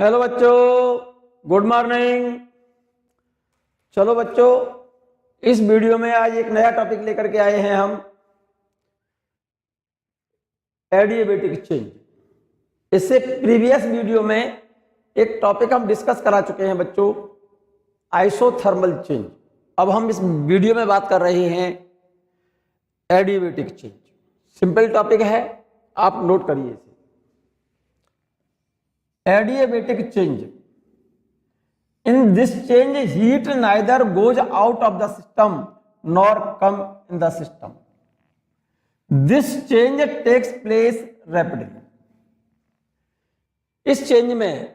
Hello बच्चों, good morning. चलो बच्चों, इस वीडियो में आज एक नया टॉपिक लेकर के आए हैं हम, एडियाबेटिक चेंज। इससे प्रीवियस वीडियो में एक टॉपिक हम डिस्कस करा चुके हैं बच्चों, आइसोथर्मल चेंज। अब हम इस वीडियो में बात कर रहे हैं एडियाबेटिक चेंज। सिंपल टॉपिक है, आप नोट करिए इसे। Adiabatic change. In this change, heat neither goes out of the system nor come in the system. This change takes place rapidly. इस चेंज में,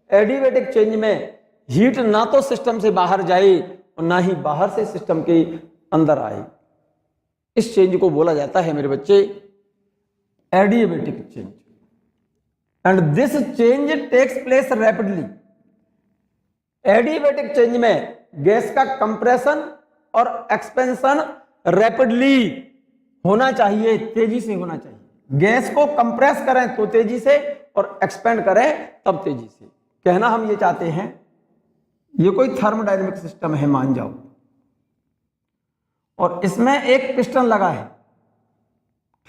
एडियाबेटिक चेंज में, हीट ना तो system से बाहर जाए और ना ही बाहर से सिस्टम के अंदर आए। इस चेंज को बोला जाता है मेरे बच्चे adiabatic change. And this change takes place rapidly. Adiabatic change में गैस का कंप्रेशन और एक्सपेंशन रैपिडली होना चाहिए, तेजी से होना चाहिए। गैस को कंप्रेस करें तो तेजी से और एक्सपेंड करें तब तेजी से। कहना हम ये चाहते हैं, ये कोई थर्मोडायनेमिक सिस्टम है, मान जाओ, और इसमें एक पिस्टन लगा है,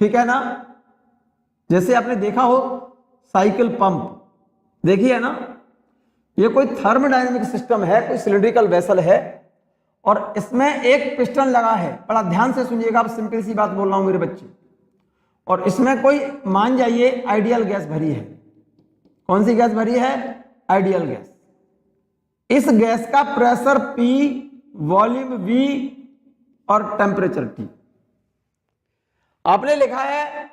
ठीक है ना। जैसे आपने देखा हो साइकिल पंप, देखिए ना, ये कोई थर्मोडायनेमिक सिस्टम है, कोई सिलिंड्रिकल वेसल है और इसमें एक पिस्टन लगा है। बड़ा ध्यान से सुनिएगा, अब सिंपल सी बात बोल रहा हूं मेरे बच्चे। और इसमें कोई, मान जाइए, आइडियल गैस भरी है। कौन सी गैस भरी है? Ideal gas. इस गैस का प्रेशर P, वॉल्यूम V और टेम्परेचर T। आपने लिखा है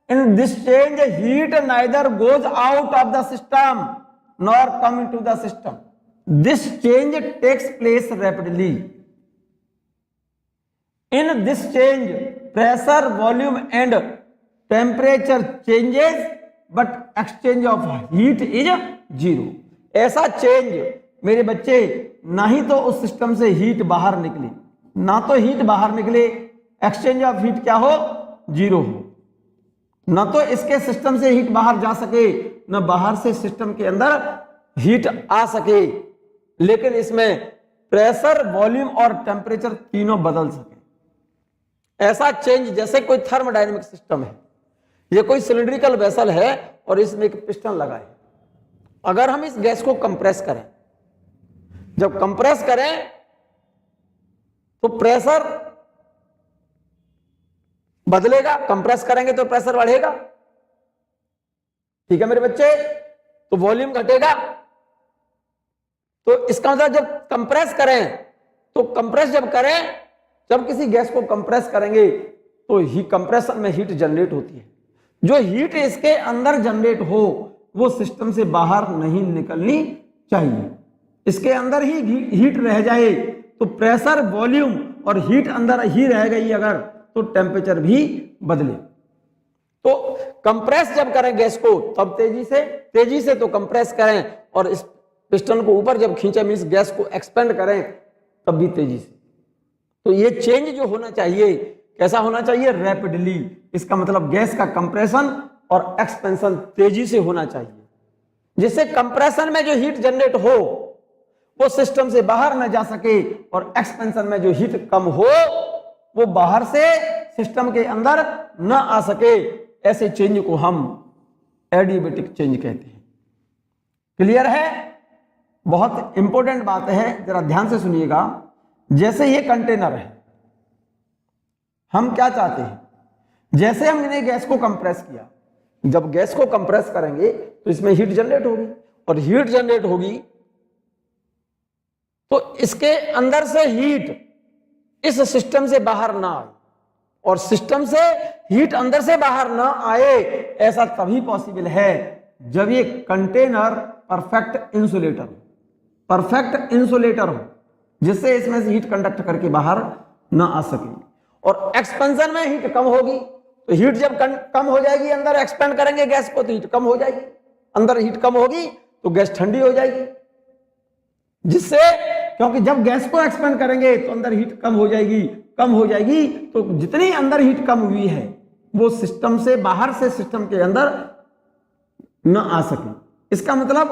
in this change heat neither goes out of the system nor come into the system. This change takes place rapidly. In this change pressure, volume and temperature changes but exchange of heat is zero. ऐसा change मेरे बच्चे, ना ही तो उस system से heat बाहर निकले, ना तो हीट बाहर निकले, एक्सचेंज ऑफ हीट क्या हो? जीरो हो। न तो इसके सिस्टम से हीट बाहर जा सके, न बाहर से सिस्टम के अंदर हीट आ सके, लेकिन इसमें प्रेशर, वॉल्यूम और टेम्परेचर तीनों बदल सके। ऐसा चेंज जैसे कोई थर्मोडायनेमिक सिस्टम है, ये कोई सिलिंड्रिकल वेसल है और इसमें एक पिस्टन लगा है। अगर हम इस गैस को कंप्रेस करें, जब कंप्रेस करें तो प्रेशर बदलेगा, कंप्रेस करेंगे तो प्रेशर बढ़ेगा, ठीक है मेरे बच्चे। तो वॉल्यूम घटेगा। तो इसका मतलब जब कंप्रेस करें, तो कंप्रेस जब करें, जब किसी गैस को कंप्रेस करेंगे तो ही कंप्रेशन में हीट जनरेट होती है। जो हीट इसके अंदर जनरेट हो वो सिस्टम से बाहर नहीं निकलनी चाहिए, इसके अंदर ही हीट रह जाए। तो प्रेशर, वॉल्यूम और हीट अंदर ही रह गई अगर, तो टेम्परेचर भी बदले। तो कंप्रेस जब करें गैस को तब तेजी से तो कंप्रेस करें, और इस पिस्टन को ऊपर जब खींचे, मींस गैस को एक्सपेंड करें, तब भी तेजी से। तो ये चेंज जो होना चाहिए, कैसा होना चाहिए? रैपिडली। इसका मतलब गैस का कंप्रेशन और एक्सपेंशन तेजी से होना चाहिए, जिससे कंप्रेशन में जो हीट जनरेट हो वो सिस्टम से बाहर न जा सके, और एक्सपेंशन में जो हीट कम हो वो बाहर से सिस्टम के अंदर न आ सके। ऐसे चेंज को हम एडियाबेटिक चेंज कहते हैं। क्लियर है? बहुत इंपॉर्टेंट बात है, जरा ध्यान से सुनिएगा। जैसे ये कंटेनर है, हम क्या चाहते हैं? जैसे हमने गैस को कंप्रेस किया, जब गैस को कंप्रेस करेंगे तो इसमें हीट जनरेट होगी, और हीट जनरेट होगी तो इसके अंदर से हीट इस सिस्टम से बाहर ना आए, और सिस्टम से हीट अंदर से बाहर ना आए। ऐसा तभी पॉसिबल है जब ये कंटेनर परफेक्ट इंसुलेटर हो, जिससे इसमें से हीट कंडक्ट करके बाहर ना आ सके। और एक्सपेंशन में हीट कम होगी, तो हीट जब कम हो जाएगी, अंदर एक्सपेंड करेंगे गैस को तो हीट कम हो जाएगी, अंदर हीट कम होगी तो गैस ठंडी हो जाएगी। जिससे, क्योंकि जब गैस को एक्सपेंड करेंगे तो अंदर हीट कम हो जाएगी, तो जितनी अंदर हीट कम हुई है वो सिस्टम से बाहर से सिस्टम के अंदर न आ सके। इसका मतलब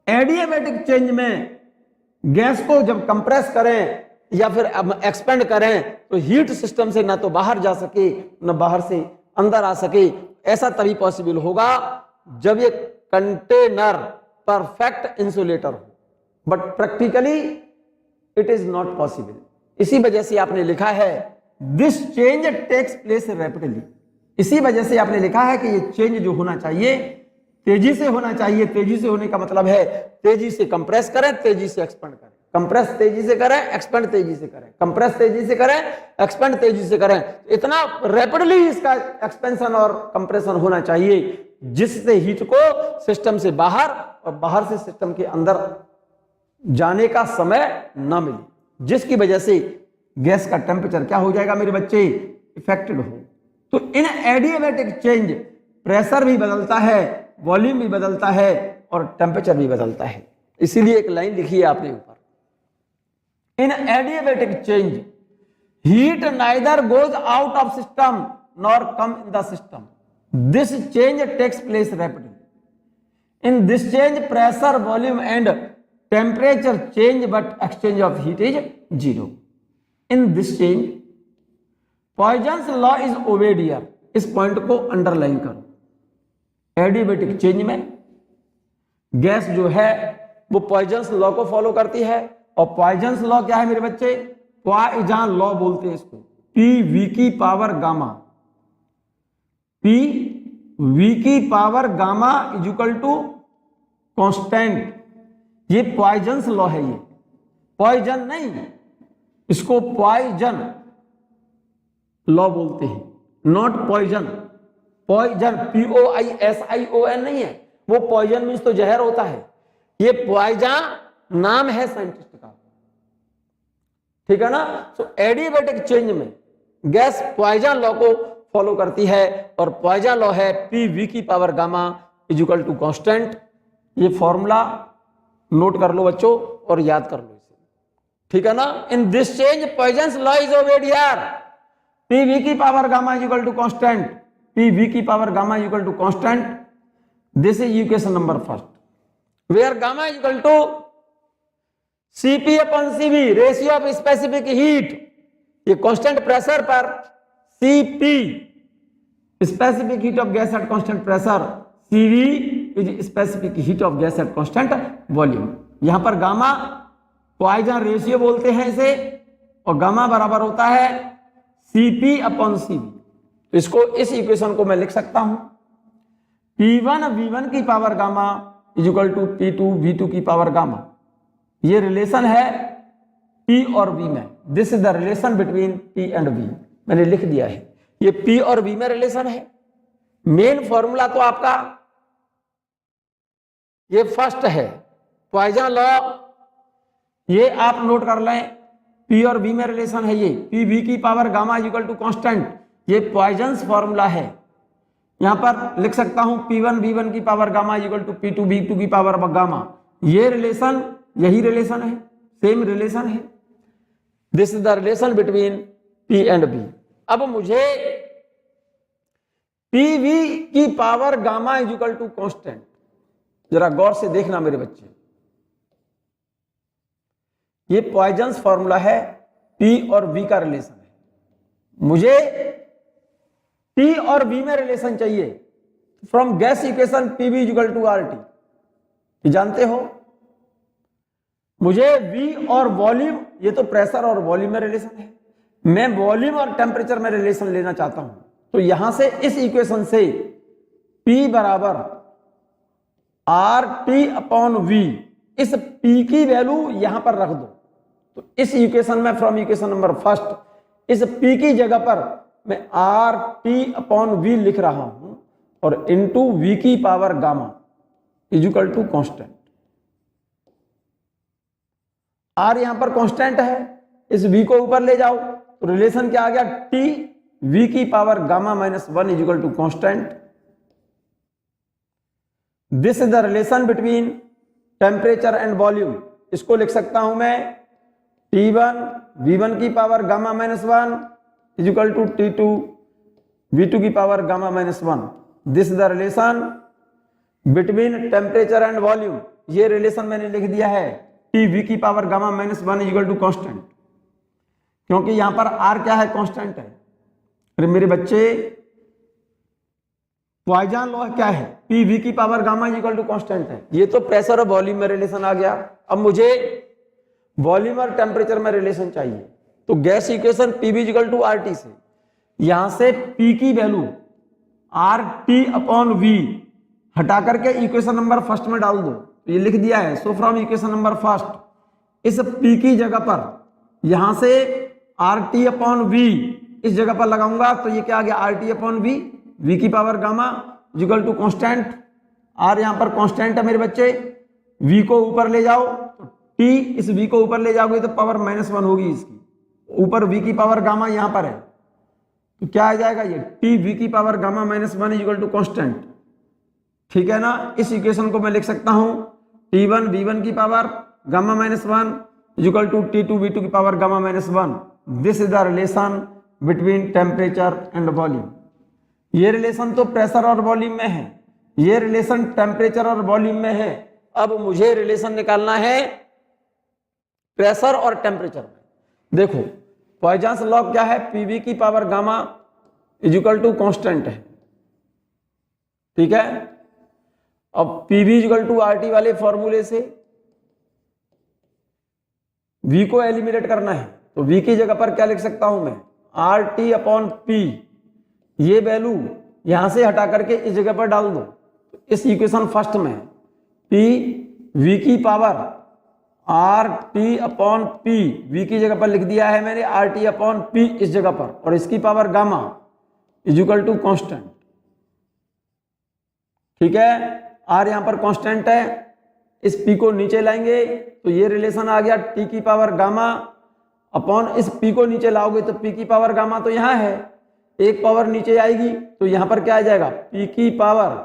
एडियाबैटिक चेंज में गैस को जब कंप्रेस करें या फिर एक्सपेंड करें तो हीट सिस्टम से ना तो बाहर जा सके ना बाहर से अंदर आ सके। ऐसा तभी पॉसिबल होगा जब ये कंटेनर परफेक्ट इंसुलेटर हो, but practically it is not possible. इसी वजह से आपने लिखा है this change takes place rapidly. इसी वजह से आपने लिखा है कि ये चेंज जो होना चाहिए तेजी से होना चाहिए। तेजी से होने का मतलब है तेजी से कंप्रेस करें, तेजी से एक्सपेंड करें। कंप्रेस तेजी से करें, एक्सपेंड तेजी से करें, कंप्रेस तेजी से करें, एक्सपेंड तेजी से करें। इतना रैपिडली इसका एक्सपेंशन और कंप्रेशन होना चाहिए जिससे हीट को सिस्टम से बाहर और बाहर से सिस्टम के अंदर जाने का समय न मिले, जिसकी वजह से गैस का टेम्परेचर क्या हो जाएगा मेरे बच्चे, इफेक्टेड हो। तो इन एडियाबैटिक चेंज प्रेशर भी बदलता है, वॉल्यूम भी बदलता है और टेम्परेचर भी बदलता है। इसीलिए एक लाइन लिखी है आपने ऊपर, in adiabatic change heat neither goes out of system nor come in the system, this change takes place rapidly. In this change pressure, volume and temperature change but exchange of heat is zero. In this change Poisson's law is obeyed here. इस point को underline करो। Adiabatic change में gas जो है वो poisons law को follow करती है, और पॉइजन्स लॉ क्या है मेरे बच्चे, पॉइजन लॉ बोलते हैं इसको। पी वी की पावर गामा, पी वी की power gamma is equal to constant. ये पॉइजन्स लॉ है, ये पॉइजन नहीं, इसको पॉइजन लॉ बोलते हैं, नॉट पॉइजन। पॉइजन POISION नहीं है, वो पॉइजन मीन्स तो जहर होता है। ये पॉइजन नाम है साइंटिस्ट का, ठीक है ना। सो एडियाबैटिक चेंज में गैस पॉइजन लॉ को फॉलो करती है, और पॉइजन लॉ है PV की power gamma is equal to constant. ये फॉर्मूला नोट कर लो बच्चों और याद कर लो इसे, ठीक है ना। In this change Poisson's law is obeyed here. PV की power gamma is equal to constant, PV की power gamma is equal to constant. This is equation number first, where gamma is equal to Cp upon Cv, ratio of specific heat. ये constant pressure पर Cp specific heat of gas at constant pressure, Cv is specific heat of gas at constant volume. यहां पर gamma Poisson ratio बोलते हैं इसे, और gamma बराबर होता है Cp अपॉन Cv। तो इसको, इस इक्वेशन को मैं लिख सकता हूं P1 V1 की power gamma is equal to P2 V2 की पावर गामा। ये रिलेशन है P और V में, this is the relation between P and V। मैंने लिख दिया है, ये P और V में रिलेशन है। मेन फॉर्मूला तो आपका ये फर्स्ट है, पॉइजन लॉ, ये आप नोट कर लें। P और V में रिलेशन है, ये PV की power gamma is equal to constant, ये पॉइजन्स फॉर्मूला है। यहां पर लिख सकता हूं P1 V1 की power gamma is equal to P2 V2 की पावर गामा। ये रिलेशन, यही रिलेशन है, सेम रिलेशन है। This is the relation between P and V। अब मुझे PV की power gamma is equal to constant, जरा गौर से देखना मेरे बच्चे, ये पॉइजन्स फॉर्मूला है, P और V का रिलेशन है। मुझे P और V में रिलेशन चाहिए from gas equation PV is equal to RT। जानते हो, मुझे V और वॉल्यूम, ये तो प्रेशर और वॉल्यूम में रिलेशन है, मैं वॉल्यूम और टेम्परेचर में रिलेशन लेना चाहता हूं। तो यहां से इस इक्वेशन से P बराबर RT अपॉन V, इस P की वैल्यू यहां पर रख दो। तो इस इक्वेशन में फ्रॉम इक्वेशन नंबर फर्स्ट, इस P की जगह पर मैं RT अपॉन V लिख रहा हूं, और इंटू V की power gamma is equal to constant. R यहां पर कांस्टेंट है, इस V को ऊपर ले जाओ तो रिलेशन क्या आ गया, T V की power gamma minus 1 is equal to constant. This is the relation between temperature and volume. इसको लिख सकता हूं मैं T1 V1 की power gamma minus 1 is equal to T2 V2 की power gamma minus 1। This is the relation between temperature and volume. ये relation मैंने लिख दिया है टी वी की power gamma minus 1 equal to constant, क्योंकि यहां पर आर क्या है, कांस्टेंट है। अरे मेरे बच्चे पॉइजन लॉ क्या है, पी वी की power gamma equal to constant है। ये तो प्रेशर और वॉल्यूम में रिलेशन आ गया। अब मुझे वॉल्यूम और टेम्परेचर में रिलेशन चाहिए, तो gas equation P V equal to R T से यहां से पी की value R T upon V हटा करके इक्वेशन नंबर फर्स्ट में डाल दो। तो ये लिख दिया है, so from equation number first इस पी की जगह पर यहां से आर टी अपॉन वी इस जगह पर लगाऊंगा, तो ये क्या आ गया, R T upon V, V की power gamma equal to constant. R यहां पर कांस्टेंट है मेरे बच्चे, वी को ऊपर ले जाओ तो टी, इस वी को ऊपर ले जाओगे तो पावर -1 होगी इसकी, ऊपर वी की पावर गामा यहां पर है, तो क्या आ जाएगा ये टी वी की power gamma -1 equal to constant. ठीक है ना, इस इक्वेशन को मैं लिख सकता हूं T1 V1 की power gamma -1 equal to T2 V2 की power gamma -1। This is the relation between temperature and volume. ये रिलेशन तो प्रेशर और वॉल्यूम में है, ये रिलेशन टेम्परेचर और वॉल्यूम में है। अब मुझे रिलेशन निकालना है प्रेशर और टेम्परेचर में। देखो पॉइजन्स लॉ क्या है, पीवी की power gamma equal to constant है, ठीक है। अब PV equal to R T वाले फॉर्मूले से वी को एलिमिनेट करना है, तो वी की जगह पर क्या लिख सकता हूं मैं, आर टी अपॉन पी, ये वैल्यू यहां से हटा करके इस जगह पर डाल दो। तो इस इक्वेशन फर्स्ट में पी वी की power R T upon P, V की जगह पर लिख दिया है मैंने आर टी अपॉन पी इस जगह पर, और इसकी power gamma equal to constant, ठीक है। आर यहां पर कांस्टेंट है, इस पी को नीचे लाएंगे तो ये रिलेशन आ गया टी की पावर गामा अपॉन, इस पी को नीचे लाओगे तो पी की पावर गामा तो यहां है, एक पावर नीचे आएगी तो यहां पर क्या आ जाएगा, पी की power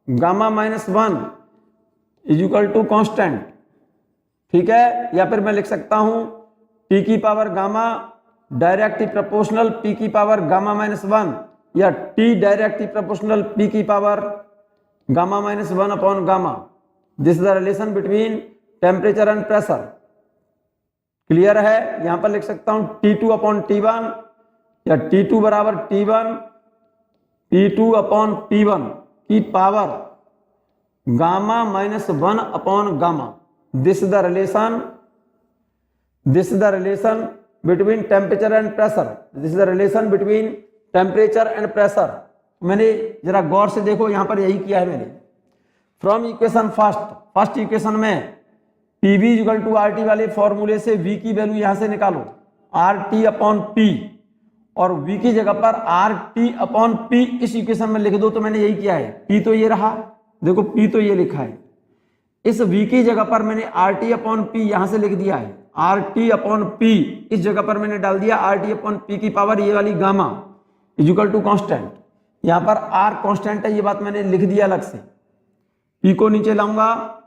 gamma -1 equal to constant, ठीक है। या फिर मैं लिख सकता हूं टी की power gamma directly proportional P की पावर गामा -1, या टी डायरेक्टली प्रोपोर्शनल पी की power gamma -1 upon gamma. This is the relation between temperature and pressure. Clear है, यहां पर लिख सकता हूं T2 अपॉन T1, या T2 बराबर T1 P2 अपॉन P1 की power gamma -1 upon gamma. This is the relation, this is the relation between temperature and pressure, this is the relation between temperature and pressure. मैंने जरा गौर से देखो, यहां पर यही किया है मैंने। फ्रॉम इक्वेशन फर्स्ट इक्वेशन में PV equal to R T वाले फॉर्मूले से वी की वैल्यू यहां से निकालो आर टी अपॉन पी, और वी की जगह पर आर टी अपॉन पी इस इक्वेशन में लिख दो। तो मैंने यही किया है, पी तो ये रहा, देखो पी तो ये लिखा है, इस वी की जगह पर मैंने आर टी अपॉन पी यहां से लिख दिया है, आर टी अपॉन पी इस जगह पर मैंने डाल दिया आर टी अपॉन पी की पावर ये वाली गामा इक्वल टू कांस्टेंट। यहां पर आर कांस्टेंट है, ये बात मैंने लिख दिया अलग से। पी को नीचे लाऊंगा,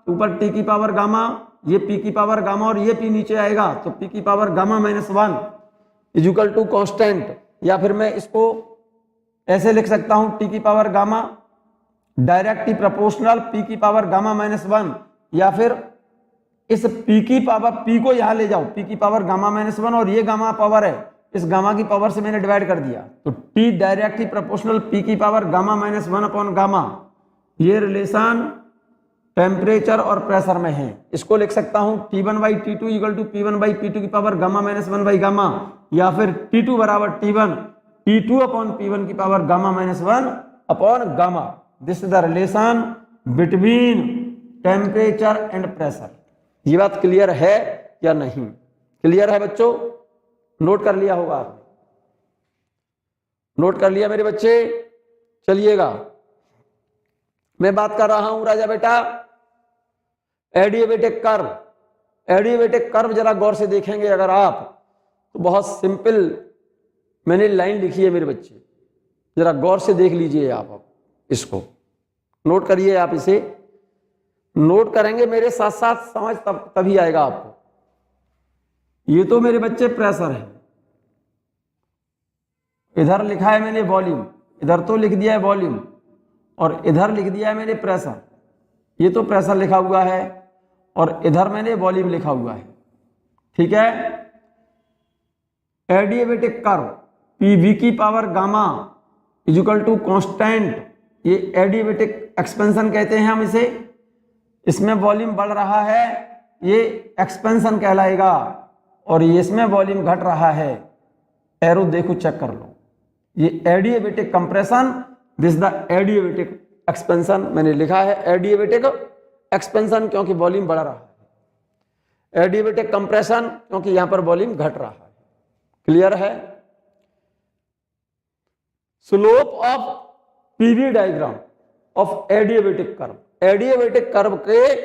ऊपर टी की पावर गामा, ये पी की पावर गामा, और ये पी नीचे आएगा तो पी की power gamma -1 equal to constant. या फिर मैं इसको ऐसे लिख सकता हूं टी की power gamma directly proportional P की पावर गामा -1, या फिर इस पी की पावर, पी को यहां ले जाओ, पी की पावर गामा -1, और ये गामा पावर है, इस गामा की पावर से मैंने डिवाइड कर दिया, तो टी डायरेक्टली प्रोपोर्शनल पी की पावर गामा -1 अपॉन गामा। ये रिलेशन टेम्परेचर और प्रेशर में है। इसको लिख सकता हूं T1 by T2 equal to P1 by P2 की पावर गामा -1 बाई गामा, या फिर T2 बराबर T1 T2 अपॉन P1 की power gamma -1 upon gamma. This is the relation between temperature and pressure. ये बात क्लियर है या नहीं? क्लियर है बच्चों? नोट कर लिया होगा आपने, नोट कर लिया मेरे बच्चे? चलिएगा, मैं बात कर रहा हूं राजा बेटा एडियाबेटिक कर्व। एडियाबेटिक कर्व जरा गौर से देखेंगे अगर आप, तो बहुत सिंपल मैंने लाइन लिखी है मेरे बच्चे, जरा गौर से देख लीजिए आप इसको, नोट करिए। आप इसे नोट करेंगे मेरे साथ साथ, समझ तभी आएगा आपको। ये तो मेरे बच्चे प्रेशर है, इधर लिखा है मैंने वॉल्यूम, इधर तो लिख दिया है वॉल्यूम, और इधर लिख दिया है मैंने प्रेशर। ये तो प्रेशर लिखा हुआ है और इधर मैंने वॉल्यूम लिखा हुआ है, ठीक है। एडिएबेटिक कर्व पीवी की power gamma equal to constant, ये एडिएबेटिक एक्सपेंशन कहते हैं हम इसे। इसमें वॉल्यूम बढ़ रहा है, ये एक्सपेंशन कहलाएगा, और ये इसमें वॉल्यूम घट रहा है। एरो देखो, चेक कर लो, ये एडिएबेटिक कंप्रेशन, दिस द एडिएबेटिक एक्सपेंशन। मैंने लिखा है एडिएबेटिक एक्सपेंशन क्योंकि वॉल्यूम बढ़ रहा है, एडिएबेटिक कंप्रेशन क्योंकि यहां पर वॉल्यूम घट रहा है। क्लियर है। Slope of PV diagram of adiabatic curve, adiabatic curve के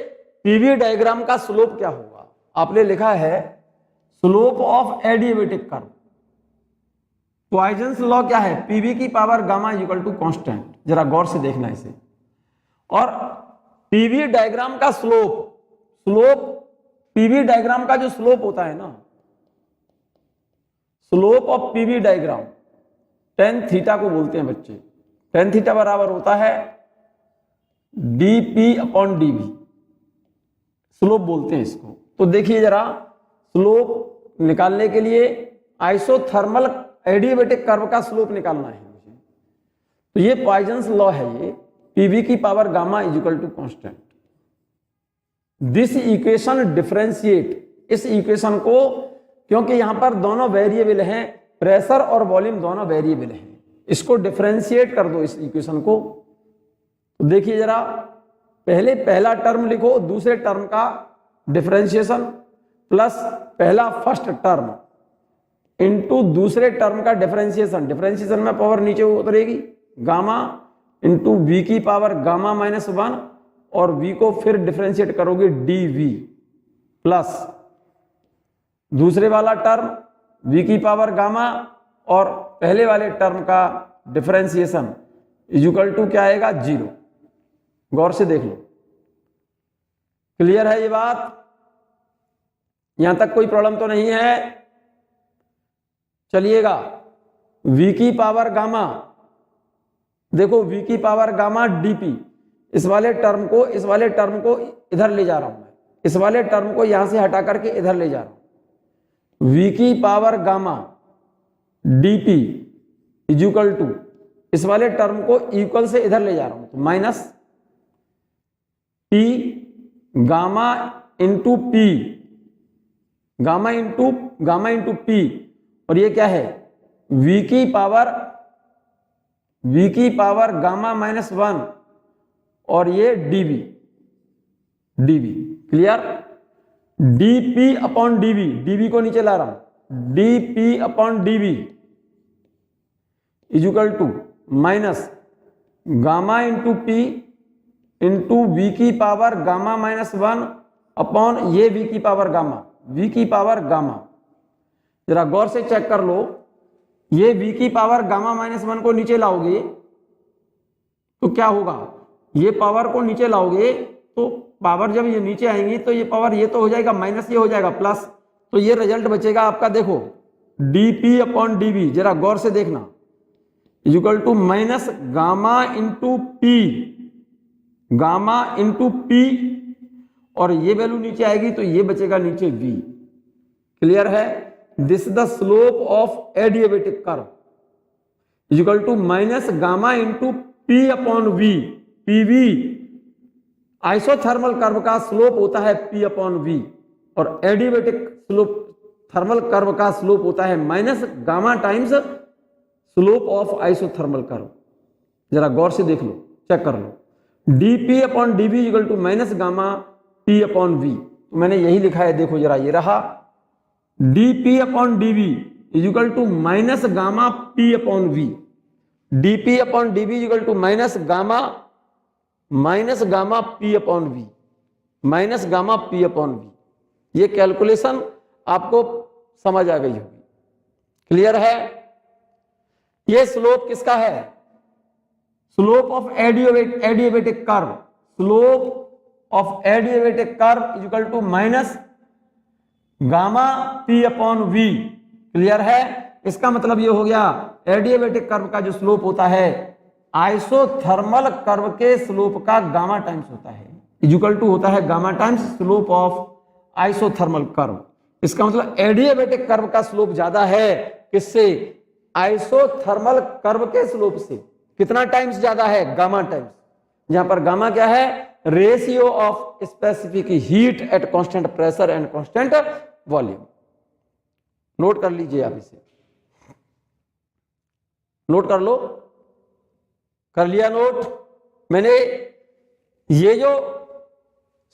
पीवी डायग्राम का स्लोप क्या होगा? आपने लिखा है slope of adiabatic curve. Poisson's law क्या है? पीवी की power gamma equal to constant. जरा गौर से देखना इसे। और पीवी डायग्राम का स्लोप पीवी डायग्राम का जो स्लोप होता है ना, slope of PV diagram tan theta को बोलते हैं बच्चे। टेन थीटा बराबर होता है डीपी अपॉन डीवी, स्लोप बोलते हैं इसको। तो देखिए जरा, स्लोप निकालने के लिए आइसोथर्मल एडिएबेटिक कर्व का स्लोप निकालना है मुझे। तो ये पॉइजन्स लॉ है, ये पीवी की power gamma is equal to constant. This equation differentiate, इस इक्वेशन को, क्योंकि यहां पर दोनों वेरिएबल हैं, प्रेशर और वॉल्यूम दोनों वेरिएबल हैं, इसको डिफरेंशिएट कर दो इस इक्वेशन को। तो देखिए जरा, पहले पहला टर्म लिखो, दूसरे टर्म का डिफरेंशिएशन प्लस पहला फर्स्ट टर्म इनटू दूसरे टर्म का डिफरेंशिएशन। डिफरेंशिएशन में पावर नीचे उतरेगी, गामा इनटू वी की पावर गामा माइनस 1, और v को फिर डिफरेंशिएट करोगे dv प्लस दूसरे वाला टर्म v की पावर गामा और पहले वाले टर्म का डिफरेंशिएशन इक्वल टू क्या आएगा? 0। गौर से देख लो। क्लियर है ये बात? यहां तक कोई प्रॉब्लम तो नहीं है? चलिएगा, v की पावर गामा, देखो v की पावर गामा dp, इस वाले टर्म को इधर ले जा रहा हूं मैं, इस वाले टर्म को यहां से हटा करके इधर ले जा रहा हूं। v की power gamma dp equal to, इस वाले टर्म को इक्वल से इधर ले जा रहा हूं, तो minus p gamma into p, gamma into p, और ये क्या है? v की पावर गामा माइनस 1, और ये dv। Clear? dp upon dv को नीचे ला रहा हूं, dp upon dv equal to minus gamma into p into v की पावर गामा माइनस 1 अपॉन ये v की पावर गामा। जरा गौर से चेक कर लो, ये v की पावर गामा माइनस 1 को नीचे लाओगे तो क्या होगा? ये पावर को नीचे लाओगे तो पावर जब ये नीचे आएंगी तो ये पावर, ये तो हो जाएगा माइनस, ये हो जाएगा प्लस, तो ये रिजल्ट बचेगा आपका। देखो dp अपॉन dv, जरा गौर से देखना, equal to minus gamma into p, और ये वैल्यू नीचे आएगी तो ये बचेगा नीचे v। क्लियर है? This is the slope of adiabatic curve equal to minus gamma into p upon v। pv isothermal curve का स्लोप होता है p अपॉन v, और एडिएबेटिक स्लोप थर्मल कर्व का स्लोप होता है minus gamma times slope of isothermal curve. जरा गौर से देख लो, चेक कर लो, dp upon dv equal to minus gamma p upon v। तो मैंने यही लिखा है, देखो जरा, ये रहा dp upon dv equal to minus gamma p upon v। dp upon dv equal to minus gamma p upon v, minus gamma p upon v। ये कैलकुलेशन आपको समझ आ गई होगी। क्लियर है? ये स्लोप किसका है? Slope of adiabatic curve, slope of adiabatic curve equal to minus gamma p upon v। Clear है? इसका मतलब ये हो गया, एडिएबेटिक कर्व का जो स्लोप होता है आइसोथर्मल कर्व के स्लोप का गामा टाइम्स होता है। इक्वल टू होता है gamma times slope of isothermal curve. इसका मतलब एडियाबेटिक कर्व का स्लोप ज्यादा है किससे? आइसोथर्मल कर्व के स्लोप से। कितना टाइम्स ज्यादा है? Gamma times. जहां पर गामा क्या है? Ratio of specific heat at constant pressure and constant volume. Note कर लीजिए आप इसे, नोट कर लो। कर लिया नोट? मैंने ये जो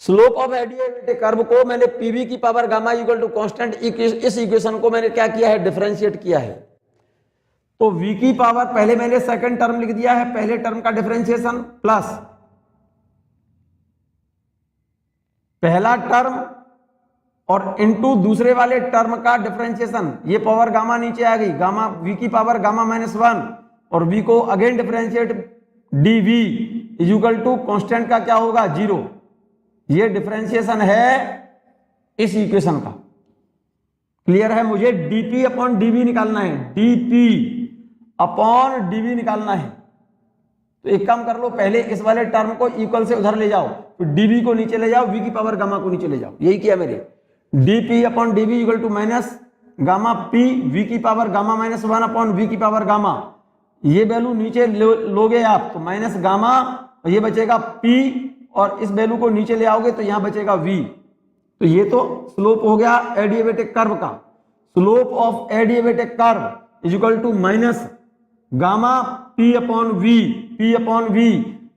स्लोप ऑफ एडियाबेटिक कर्व को मैंने पीवी की power gamma equal to constant, इस इक्वेशन को मैंने क्या किया है? डिफरेंशिएट किया है। तो v की पावर, पहले मैंने सेकंड टर्म लिख दिया है, पहले टर्म का डिफरेंशिएशन प्लस पहला टर्म और इनटू दूसरे वाले टर्म का डिफरेंशिएशन। ये पावर गामा नीचे आ गई, गामा v की पावर गामा -1 और v को again differentiate dv is equal to constant का क्या होगा? 0। ये डिफरेंशिएशन है इस इक्वेशन का। क्लियर है? मुझे dp अपॉन dv निकालना है, dp अपॉन dv निकालना है। तो एक काम कर लो, पहले इस वाले टर्म को इक्वल से उधर ले जाओ, तो dv को नीचे ले जाओ, v की पावर गामा को नीचे ले जाओ। यही किया मैंने। dp upon dv equal to minus gamma p v की पावर गामा -1 अपॉन v की पावर गामा। ये वैल्यू नीचे लोगे आप तो माइनस गामा, और ये बचेगा p, और इस वैल्यू को नीचे ले आओगे तो यहां बचेगा v। तो ये तो स्लोप हो गया एडियाबेटिक कर्व का। Slope of adiabatic curve is equal to minus gamma p upon v।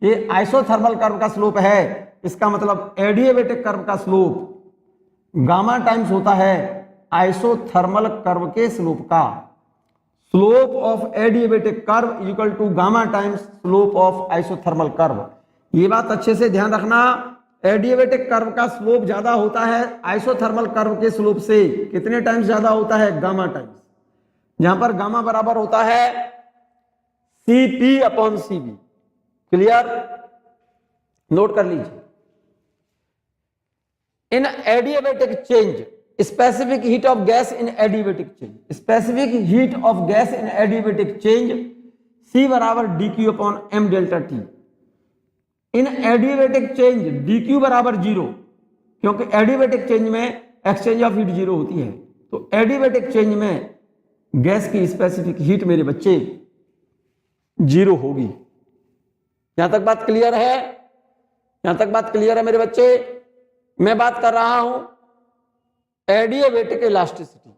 ये आइसोथर्मल कर्व का स्लोप है। इसका मतलब एडियाबेटिक कर्व का स्लोप गामा टाइम्स होता है आइसोथर्मल कर्व के स्लोप का। Slope of adiabatic curve is equal to gamma times slope of isothermal curve. ये बात अच्छे से ध्यान रखना, एडियाबेटिक कर्व का स्लोप ज्यादा होता है आइसोथर्मल कर्व के स्लोप से। कितने टाइम्स ज्यादा होता है? Gamma times. जहां पर गामा बराबर होता है Cp upon Cv। Clear? Note कर लीजिए। इन adiabatic change specific heat of gas in adiabatic change, specific heat of gas in adiabatic change C बराबर dq upon m delta T। इन एडियाबेटिक चेंज dq बराबर 0, क्योंकि adiabatic change में exchange of heat 0 होती है। तो adiabatic change में gas की specific heat मेरे बच्चे 0 होगी। यहां तक बात क्लियर है? यहां तक बात क्लियर है मेरे बच्चे? मैं बात कर रहा हूं एडियाबेटिक इलास्टिसिटी।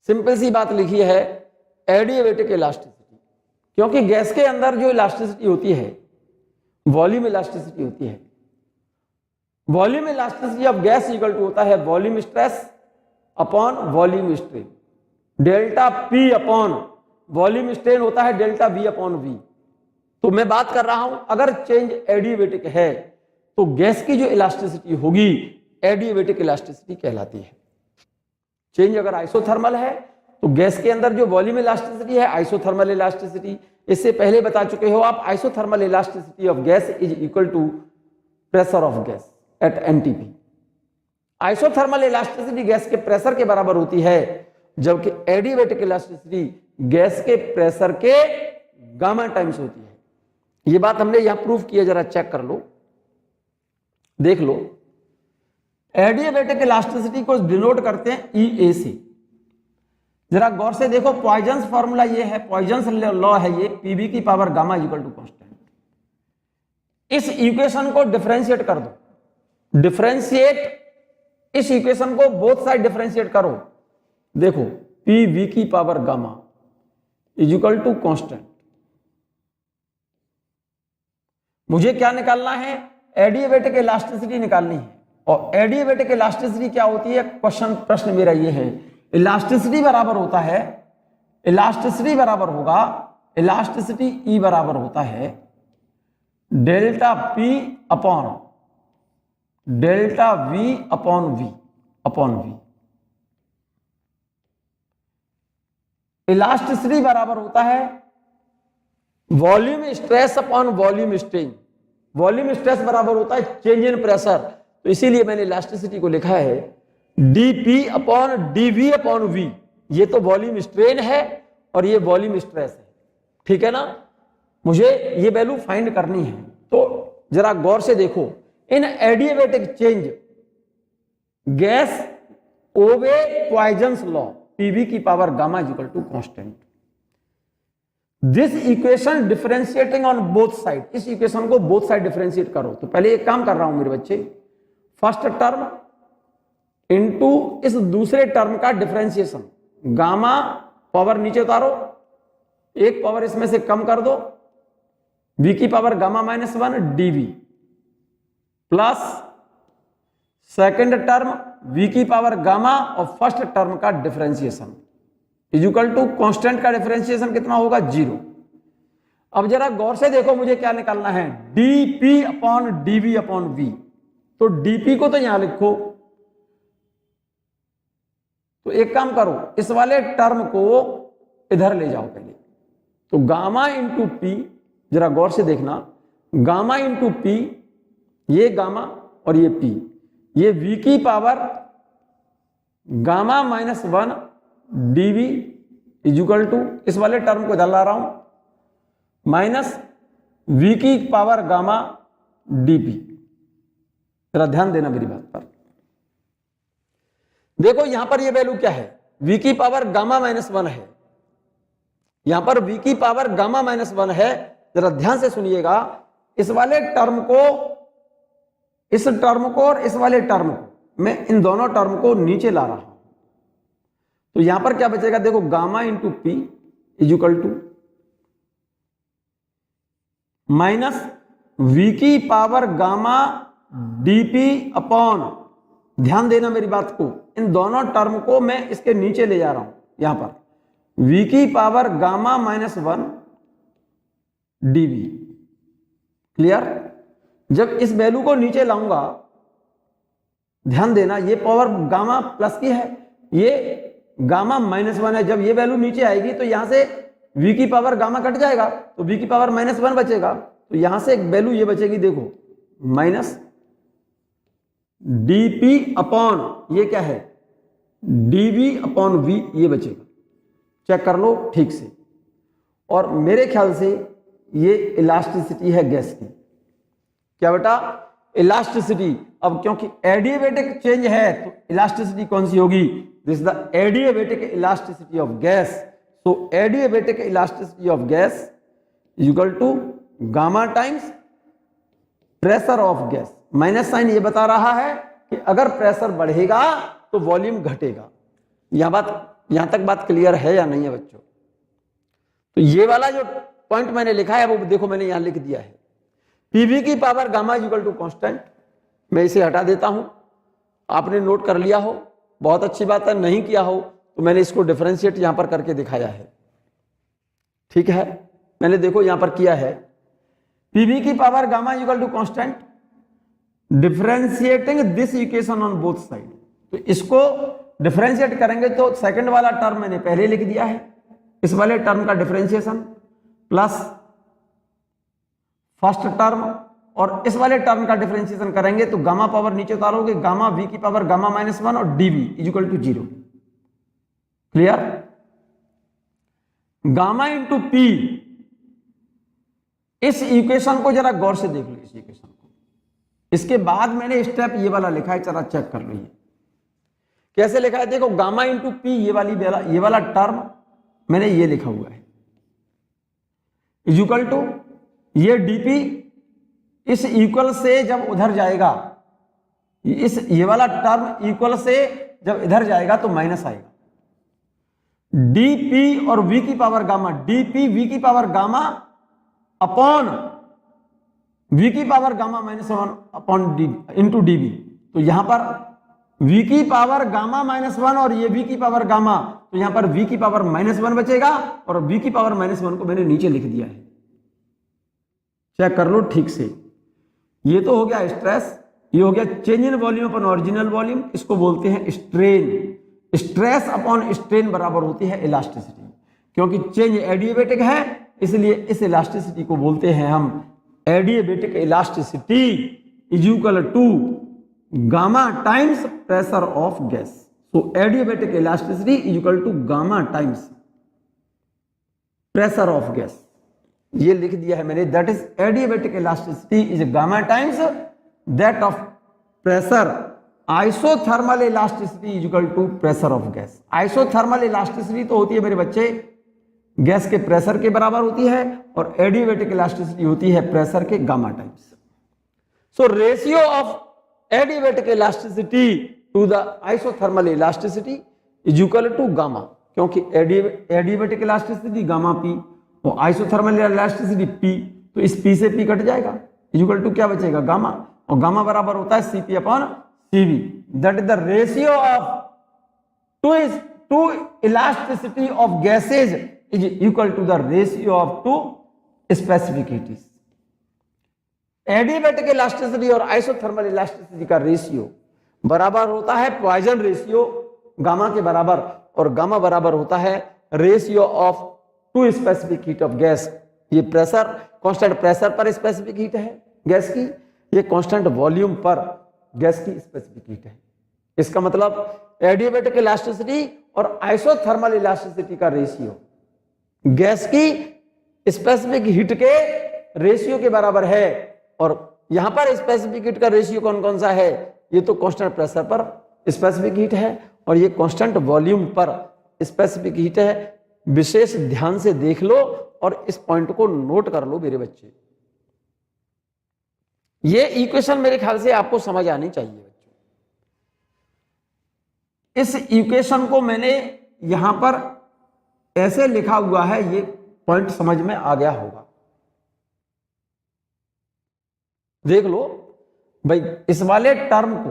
सिंपल सी बात लिखी है, एडियाबेटिक इलास्टिसिटी। क्योंकि गैस के अंदर जो इलास्टिसिटी होती है वॉल्यूम इलास्टिसिटी होती है। Volume elasticity of gas equal to होता है volume stress upon volume strain. Delta P upon volume strain होता है डेल्टा V अपॉन V। तो मैं बात कर रहा हूं अगर चेंज एडियाबेटिक है तो गैस की जो इलास्टिसिटी होगी एडियाबेटिक इलास्टिसिटी कहलाती है। चेंज अगर आइसोथर्मल है तो गैस के अंदर जो वॉल्यूम इलास्टिसिटी है आइसोथर्मल इलास्टिसिटी। इससे पहले बता चुके हो आप, isothermal elasticity of gas is equal to pressure of gas at NTP. Isothermal elasticity gas के प्रेशर के बराबर होती है, जबकि एडियाबेटिक इलास्टिसिटी गैस के प्रेशर के गामा टाइम्स होती है। ये बात हमने यहां प्रूफ की है, जरा चेक कर लो, देख लो। एडियाबेटिक इलास्टिसिटी को डिनोट करते हैं EA से। जरा गौर से देखो, पॉइजन्स फॉर्मूला ये है, पॉइजन्स लॉ है ये, पीवी की power gamma equal to constant. इस इक्वेशन को डिफरेंशिएट कर दो, डिफरेंशिएट इस इक्वेशन को बोथ साइड डिफरेंशिएट करो। देखो पीवी की power gamma is equal to constant. मुझे क्या निकालना है? एडियाबेटिक इलास्टिसिटी निकालनी है। और एडियाबेटिक इलास्टिसिटी क्या होती है? प्रश्न मेरा ये है, इलास्टिसिटी बराबर होता है, इलास्टिसिटी बराबर होगा, इलास्टिसिटी E बराबर होता है delta P upon delta V upon V। Elasticity बराबर होता है volume stress upon volume strain. Volume stress बराबर होता है चेंज इन प्रेशर। तो इसीलिए मैंने इलास्टिसिटी को लिखा है dP upon dV upon V। ये तो वॉल्यूम स्ट्रेन है और ये वॉल्यूम स्ट्रेस है, ठीक है ना? मुझे ये वैल्यू फाइंड करनी है। तो जरा गौर से देखो, in adiabatic change gas obey Poisson's law, PV की power gamma is equal to constant. This equation differentiating on both side, इस इक्वेशन को बोथ साइड डिफरेंशिएट करो। तो पहले एक काम कर रहा हूं मेरे बच्चे, फर्स्ट टर्म इनटू इस दूसरे टर्म का डिफरेंशिएशन, गामा पावर नीचे उतारो, एक पावर इसमें से कम कर दो, v की power gamma minus 1 dv plus second term v की पावर गामा और फर्स्ट टर्म का differentiation is equal to constant का डिफरेंशिएशन कितना होगा 0। अब जरा गौर से देखो मुझे क्या निकालना है, dp upon dv upon v। तो dp को तो यहां लिखो, तो एक काम करो इस वाले टर्म को इधर ले जाओ पहले, तो गामा इंटू पी, जरा गौर से देखना, गामा इंटू पी, ये गामा और ये पी, ये v की power gamma minus 1 dv is equal to, इस वाले टर्म को इधर ला रहा हूं, माइनस v की पावर गामा dp। जरा ध्यान देना मेरी बात पर, देखो यहां पर ये वैल्यू क्या है, v की पावर गामा माइनस 1 है, यहां पर v की पावर गामा माइनस 1 है। जरा ध्यान से सुनिएगा, इस वाले टर्म को, इस टर्म को और इस वाले टर्म को, मैं इन दोनों टर्म को नीचे ला रहा हूं, तो यहां पर क्या बचेगा, देखो gamma into P is equal to minus v की पावर गामा dp अपॉन, ध्यान देना मेरी बात को, इन दोनों टर्म को मैं इसके नीचे ले जा रहा हूं, यहां पर v की power gamma minus 1 dv। Clear? जब इस वैल्यू को नीचे लाऊंगा, ध्यान देना ये पावर गामा प्लस की है, ये गामा माइनस 1 है, जब ये वैल्यू नीचे आएगी तो यहां से v की पावर गामा कट जाएगा, तो v की पावर माइनस 1 बचेगा, तो यहां से एक वैल्यू ये बचेगी, देखो माइनस dp अपॉन, ये क्या है dv अपॉन v, ये बचेगा, चेक कर लो ठीक से। और मेरे ख्याल से ये इलास्टिसिटी है गैस की, क्या बेटा, इलास्टिसिटी। अब क्योंकि एडिएबेटिक चेंज है तो इलास्टिसिटी कौन सी होगी, this is the adiabatic elasticity of gas. So adiabatic elasticity of gas is equal to gamma times pressure of gas. Minus sign ये बता रहा है कि अगर प्रेशर बढ़ेगा तो वॉल्यूम घटेगा। यहां तक बात क्लियर है या नहीं है बच्चों? तो ये वाला जो पॉइंट मैंने लिखा है वो देखो मैंने यहां लिख दिया है, पीवी की power gamma is equal to constant. मैं इसे हटा देता हूं, आपने नोट कर लिया हो, बहुत अच्छी बात है, नहीं किया हो तो मैंने इसको डिफरेंशिएट यहां पर करके दिखाया है, ठीक है, मैंने देखो यहां पर किया है, पीवी की power gamma is equal to constant, differentiating this equation on both side. तो इसको डिफरेंशिएट करेंगे तो सेकंड वाला टर्म मैंने पहले लिख दिया है, इस वाले टर्म का डिफरेंशिएशन प्लस फर्स्ट टर्म, और इस वाले टर्म का डिफरेंशिएशन करेंगे तो गामा पावर नीचे उतारोगे, गामा v की पावर गामा माइनस 1 और dv is equal to 0। Clear? Gamma into P, इस इक्वेशन को जरा गौर से देख लो, इस इक्वेशन को, इसके बाद मैंने स्टेप ये वाला लिखा है, जरा चेक कर लो ये कैसे लिखा है। देखो गामा इंटू पी, ये वाला टर्म मैंने ये लिखा हुआ है इज इक्वल टू ये dp, इस इक्वल से जब उधर जाएगा, ये वाला टर्म इक्वल से जब इधर जाएगा तो माइनस आएगा, dp और v की पावर गामा, dp v की पावर गामा अपॉन v की power gamma minus 1 upon into dv। तो यहां पर v की पावर गामा माइनस 1 और ये v की पावर गामा, तो यहां पर v की पावर माइनस 1 बचेगा और v की पावर माइनस 1 को मैंने नीचे लिख दिया है, चेक कर लो ठीक से। ये तो हो गया स्ट्रेस, ये हो गया change in volume upon original volume, इसको बोलते हैं स्ट्रेन। स्ट्रेस अपॉन स्ट्रेन बराबर होती है इलास्टिसिटी, क्योंकि चेंज एडिएबेटिक है इसलिए इस इलास्टिसिटी को बोलते हैं हम adiabatic elasticity is equal to gamma times pressure of gas. So adiabatic elasticity is equal to gamma times pressure of gas. ये लिख दिया है मैंने, that is adiabatic elasticity is gamma times that of pressure. Isothermal elasticity is equal to pressure of gas. Isothermal elasticity तो होती है मेरे बच्चे गैस के प्रेशर के बराबर होती है, और एडियाबैटिक इलास्टिसिटी होती है प्रेशर के gamma times. So ratio of adiabatic elasticity to the isothermal elasticity is equal to gamma, क्योंकि एडियाबैटिक इलास्टिसिटी गामा पी और आइसोथर्मल इलास्टिसिटी पी, तो इस पी से पी कट जाएगा, इज इक्वल टू क्या बचेगा गामा, और गामा बराबर होता है CP upon CV. That is the ratio of two elasticity of gases is equal to the ratio of two specific heat. Adiabatic elasticity और आइसोथर्मल इलास्टिसिटी का रेशियो बराबर होता है पॉइजन रेशियो गामा के बराबर, और गामा बराबर होता है ratio of two specific heat of gas. ये प्रेशर कांस्टेंट प्रेशर पर स्पेसिफिक हीट है गैस की, ये कांस्टेंट वॉल्यूम पर गैस की स्पेसिफिक हीट है। इसका मतलब एडियाबैटिक इलास्टिसिटी और आइसोथर्मल इलास्टिसिटी का रेशियो गैस की स्पेसिफिक हीट के रेशियो के बराबर है, और यहां पर स्पेसिफिक हीट का रेशियो कौन कौन सा है, ये तो कांस्टेंट प्रेशर पर स्पेसिफिक हीट है और ये कांस्टेंट वॉल्यूम पर स्पेसिफिक हीट है। विशेष ध्यान से देख लो और इस पॉइंट को नोट कर लो मेरे बच्चे। ये इक्वेशन मेरे ख्याल से आपको समझ आनी चाहिए बच्चों। इस इक्वेशन को मैंने यहां पर ऐसे लिखा हुआ है, ये पॉइंट समझ में आ गया होगा। देख लो भाई, इस वाले टर्म को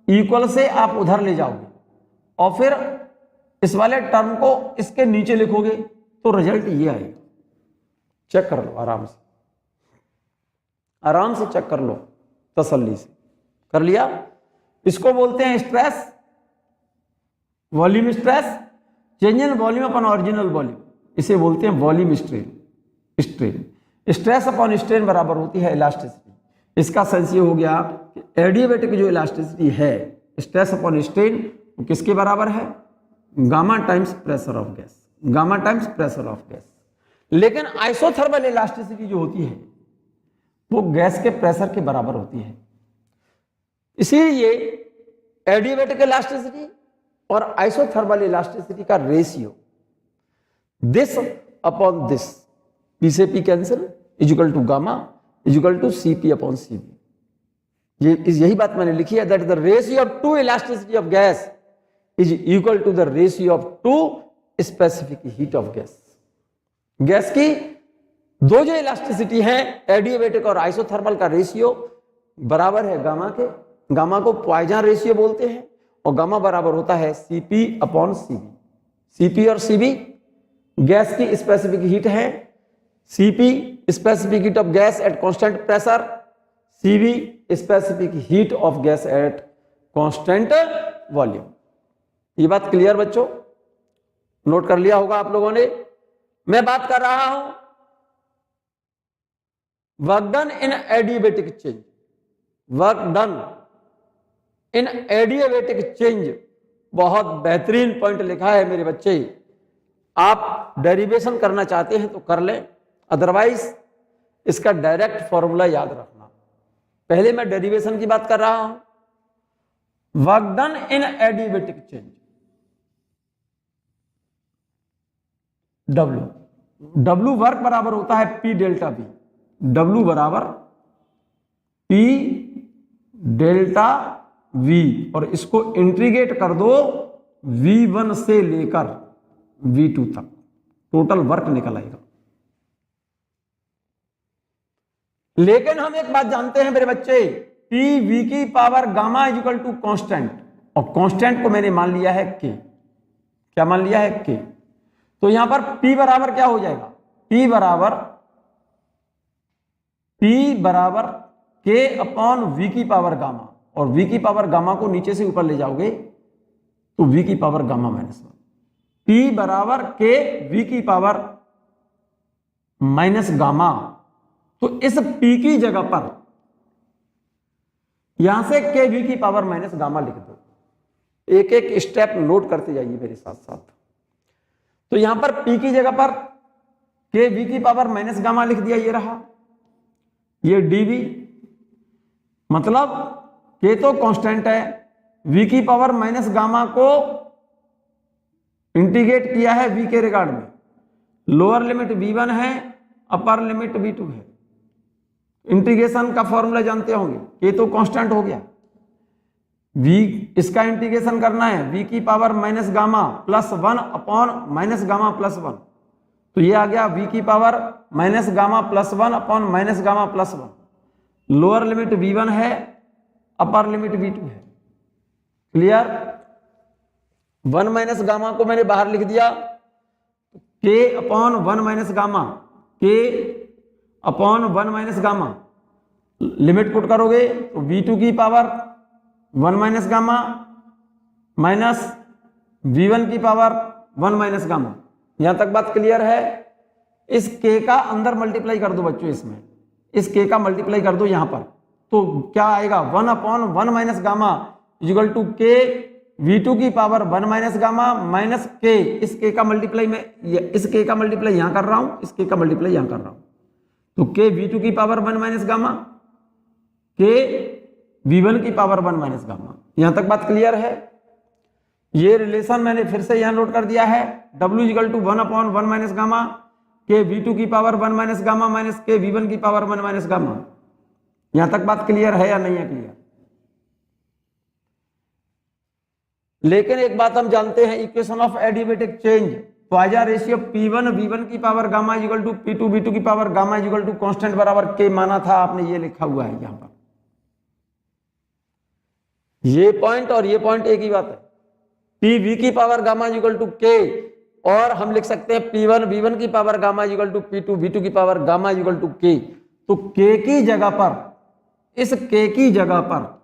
इक्वल से आप उधर ले जाओगे और फिर इस वाले टर्म को इसके नीचे लिखोगे तो रिजल्ट ये आएगा। चेक कर लो आराम से, आराम से चेक कर लो, तसल्ली से। कर लिया? इसको बोलते हैं stress, volume stress, change in volume upon original volume, इसे बोलते हैं volume strain. Strain stress upon strain बराबर होती है इलास्टिसिटी। इसका सेंस ये हो गया कि एडियाबैटिक जो इलास्टिसिटी है स्ट्रेस अपॉन स्ट्रेन वो किसके बराबर है, gamma times pressure of gas, gamma times pressure of gas. लेकिन आइसोथर्मल इलास्टिसिटी जो होती है वो गैस के प्रेशर के बराबर होती है। इसीलिए एडियाबैटिक इलास्टिसिटी और आइसोथर्मल इलास्टिसिटी का ratio this upon this, P से P cancel, is equal to gamma is equal to CP upon CV. यही बात मैंने लिखी है, that the ratio of two elasticity of gas is equal to the ratio of two specific heat of gas. Gas की दो जो elasticity है adiabatic और आइसोथर्मल का रेशियो बराबर है गामा के। गामा को पॉइजन रेशियो बोलते हैं और गामा बराबर होता है सीपी अपॉन सीबी। सीपी और सीबी गैस की स्पेसिफिक हीट है, CP specific heat of gas at constant pressure, CB specific heat of gas at constant volume. ये बात क्लियर बच्चों? नोट कर लिया होगा आप लोगों ने। मैं बात कर रहा हूं work done in adiabatic change, work done in adiabatic change. बहुत बेहतरीन पॉइंट लिखा है मेरे बच्चे। आप डेरिवेशन करना चाहते हैं तो कर लें, अदरवाइज इसका डायरेक्ट फॉर्मूला याद रखना। पहले मैं डेरिवेशन की बात कर रहा हूं। Work done in adiabatic change, W work बराबर होता है पी डेल्टा बी। डब्ल्यू बराबर पी डेल्टा वी, और इसको इंटीग्रेट कर दो V1 से लेकर V2 तक, टोटल वर्क निकल आएगा। लेकिन हम एक बात जानते हैं मेरे बच्चे, पी वी की power gamma is equal to constant, और कांस्टेंट को मैंने मान लिया है के। क्या मान लिया है? के। तो यहां पर P बराबर क्या हो जाएगा? P बराबर के अपॉन V की पावर गामा, और V की पावर गामा को नीचे से ऊपर ले जाओगे तो V की पावर गामा माइनस 1। P बराबर के V की पावर माइनस गामा। तो इस P की जगह पर यहां से के V की पावर माइनस गामा लिख दो। एक एक स्टेप नोट करते जाइए मेरे साथ साथ। तो यहां पर P की जगह पर के वी की पावर माइनस गामा लिख दिया, ये रहा, ये डीवी, मतलब के तो कांस्टेंट है, वी की पावर माइनस गामा को इंटीग्रेट किया है वी के रिगार्ड में, लोअर लिमिट v1 है, अपर लिमिट v2 है। इंटीग्रेशन का फॉर्मूला जानते होंगे, के तो कांस्टेंट हो गया, v इसका इंटीग्रेशन करना है v की power minus gamma plus 1 upon minus gamma plus 1, तो ये आ गया v की power minus gamma plus 1 upon minus gamma plus 1। Lower limit v1 है, अपर लिमिट v2 है। क्लियर? 1 माइनस गामा को मैंने बाहर लिख दिया, k upon 1 minus gamma, k upon 1 minus gamma, limit put करोगे तो v2 की power 1 minus gamma minus v1 की पावर 1 माइनस गामा। यहां तक बात क्लियर है? इस k का अंदर मल्टीप्लाई कर दो बच्चों, इसमें इस k का मल्टीप्लाई कर दो यहां पर, तो क्या आएगा 1 upon 1 minus gamma equal to k v2 की power 1 minus gamma minus k, इस k का मल्टीप्लाई में इस k का मल्टीप्लाई यहां कर रहा हूं, इस k का मल्टीप्लाई यहां कर रहा हूं, तो k v2 की power 1 minus gamma, k v1 की पावर 1 माइनस गामा। यहां तक बात क्लियर है? ये रिलेशन मैंने फिर से यहां नोट कर दिया है, w equal to 1 upon 1 minus gamma k v2 की power 1 minus gamma minus k v1 की पावर 1 माइनस गामा। यहां तक बात क्लियर है या नहीं है क्लियर? लेकिन एक बात हम जानते हैं, equation of adiabatic change, Poisson ratio p1 v1 की power gamma equal to p2 v2 की power gamma equal to constant बराबर k माना था आपने, ये लिखा हुआ है यहां पर। ये पॉइंट और ये पॉइंट एक ही बात है, pv की power gamma equal to k, और हम लिख सकते हैं p1 v1 की power gamma equal to p2 v2 की power gamma equal to k। तो k की जगह पर, इस k की जगह पर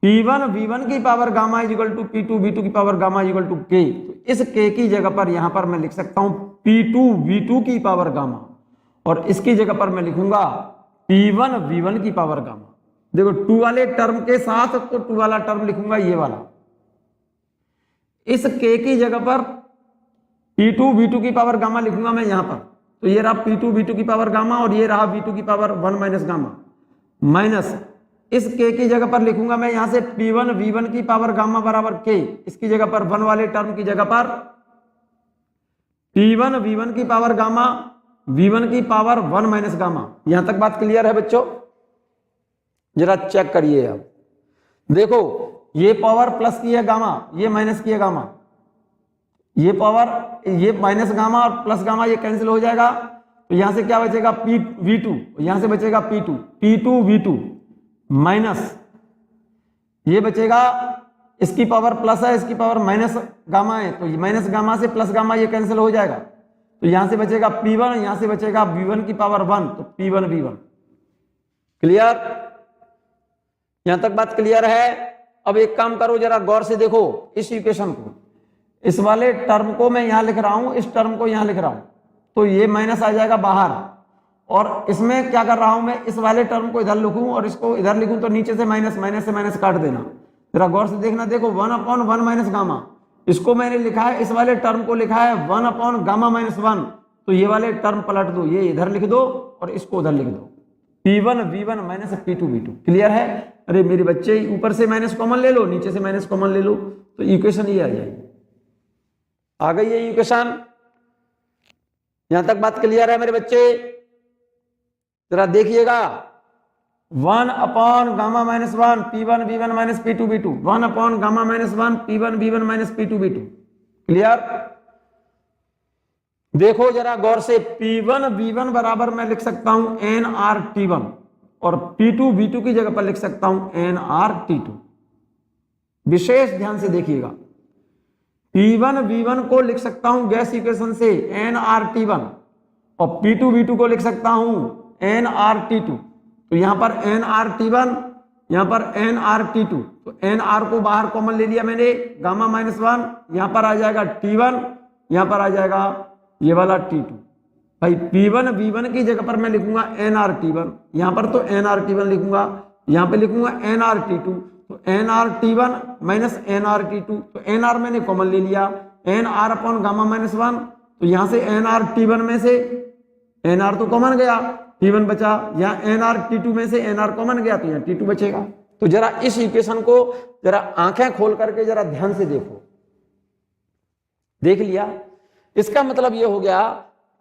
p1 v1 की power gamma equal to p2 v2 की power gamma equal to k, तो इस k की जगह पर यहां पर मैं लिख सकता हूं p2 v2 की पावर गामा, और इसकी जगह पर मैं लिखूंगा p1 v1 की पावर गामा। देखो 2 वाले टर्म के साथ तो 2 वाला टर्म लिखूंगा ये वाला, इस k की जगह पर p2 v2 की पावर गामा लिखूंगा मैं यहां पर, तो ये रहा p2 v2 की पावर गामा और ये रहा v2 की पावर 1 माइनस गामा, माइनस इस k की जगह पर लिखूंगा मैं यहां से p1 v1 की पावर गामा बराबर k, इसकी जगह पर 1 वाले टर्म की जगह पर p1 v1 की पावर गामा v1 की पावर 1 माइनस गामा। यहां तक बात क्लियर है बच्चों? जरा चेक करिए अब, देखो ये पावर प्लस की है गामा, ये माइनस की है गामा, ये पावर, ये माइनस गामा और प्लस गामा ये कैंसिल हो जाएगा, तो यहां से क्या बचेगा p v2, यहां से बचेगा p2 v2 माइनस ये बचेगा, इसकी पावर प्लस है, इसकी पावर माइनस गामा है, तो माइनस गामा से प्लस गामा ये कैंसिल हो जाएगा, तो यहां से बचेगा p1, यहां से बचेगा v1 की पावर 1, तो p1 v1। क्लियर? यहां तक बात क्लियर है? अब एक काम करो, जरा गौर से देखो इस इक्वेशन को, इस वाले टर्म को मैं यहां लिख रहा हूं, इस टर्म को यहां लिख रहा हूं, तो ये माइनस आ जाएगा बाहर, और इसमें क्या कर रहा हूं मैं, इस वाले टर्म को इधर लिखूं और इसको इधर लिखूं, तो नीचे से माइनस, माइनस से माइनस काट देना। जरा गौर से देखना, देखो 1 अपॉन 1 माइनस गामा, इसको मैंने लिखा है, इस वाले टर्म को लिखा है 1 अपॉन गामा माइनस 1, तो ये वाले टर्म पलट दो, ये इधर लिख दो और इसको उधर लिख दो, p1 v1 minus p2 v2। Clear है? अरे मेरे बच्चे, ऊपर से माइनस कॉमन ले लो, नीचे से माइनस कॉमन ले लो, तो इक्वेशन ये आ जाएगी। आ गई ये इक्वेशन? यहां तक बात क्लियर है मेरे बच्चे? जरा देखिएगा, 1 upon gamma minus 1 p1 v1 minus p2 v2, 1 upon gamma minus 1 p1 v1 minus p2 v2। Clear? देखो जरा गौर से, p1 v1 बराबर मैं लिख सकता हूं nRT1, और p2 v2 की जगह पर लिख सकता हूं nRT2। विशेष ध्यान से देखिएगा, p1 v1 को लिख सकता हूं गैस इक्वेशन से nRT1, और p2 v2 को लिख सकता हूं nRT2। तो यहां पर nRT1, यहां पर nRT2, तो nR को बाहर कॉमन ले लिया मैंने, गामा माइनस 1, यहां पर आ जाएगा T1, यहां पर आ जाएगा ये वाला T2। भाई p1 v1 की जगह पर मैं लिखूंगा nRT1, यहां पर तो nRT1 लिखूंगा, यहां पे लिखूंगा nRT2, तो nRT1 माइनस nRT2, तो nR मैंने कॉमन ले लिया, nR अपॉन गामा माइनस 1, तो यहां से NR T1 में से NR तो कॉमन गया, T1 बचा, यहाँ NR T2 में से NR कॉमन गया, तो यहाँ T2 बचेगा। तो जरा इस इक्वेशन को जरा आंखें खोल करके जरा ध्यान से देखो। देख लिया? इसका मतलब ये हो गया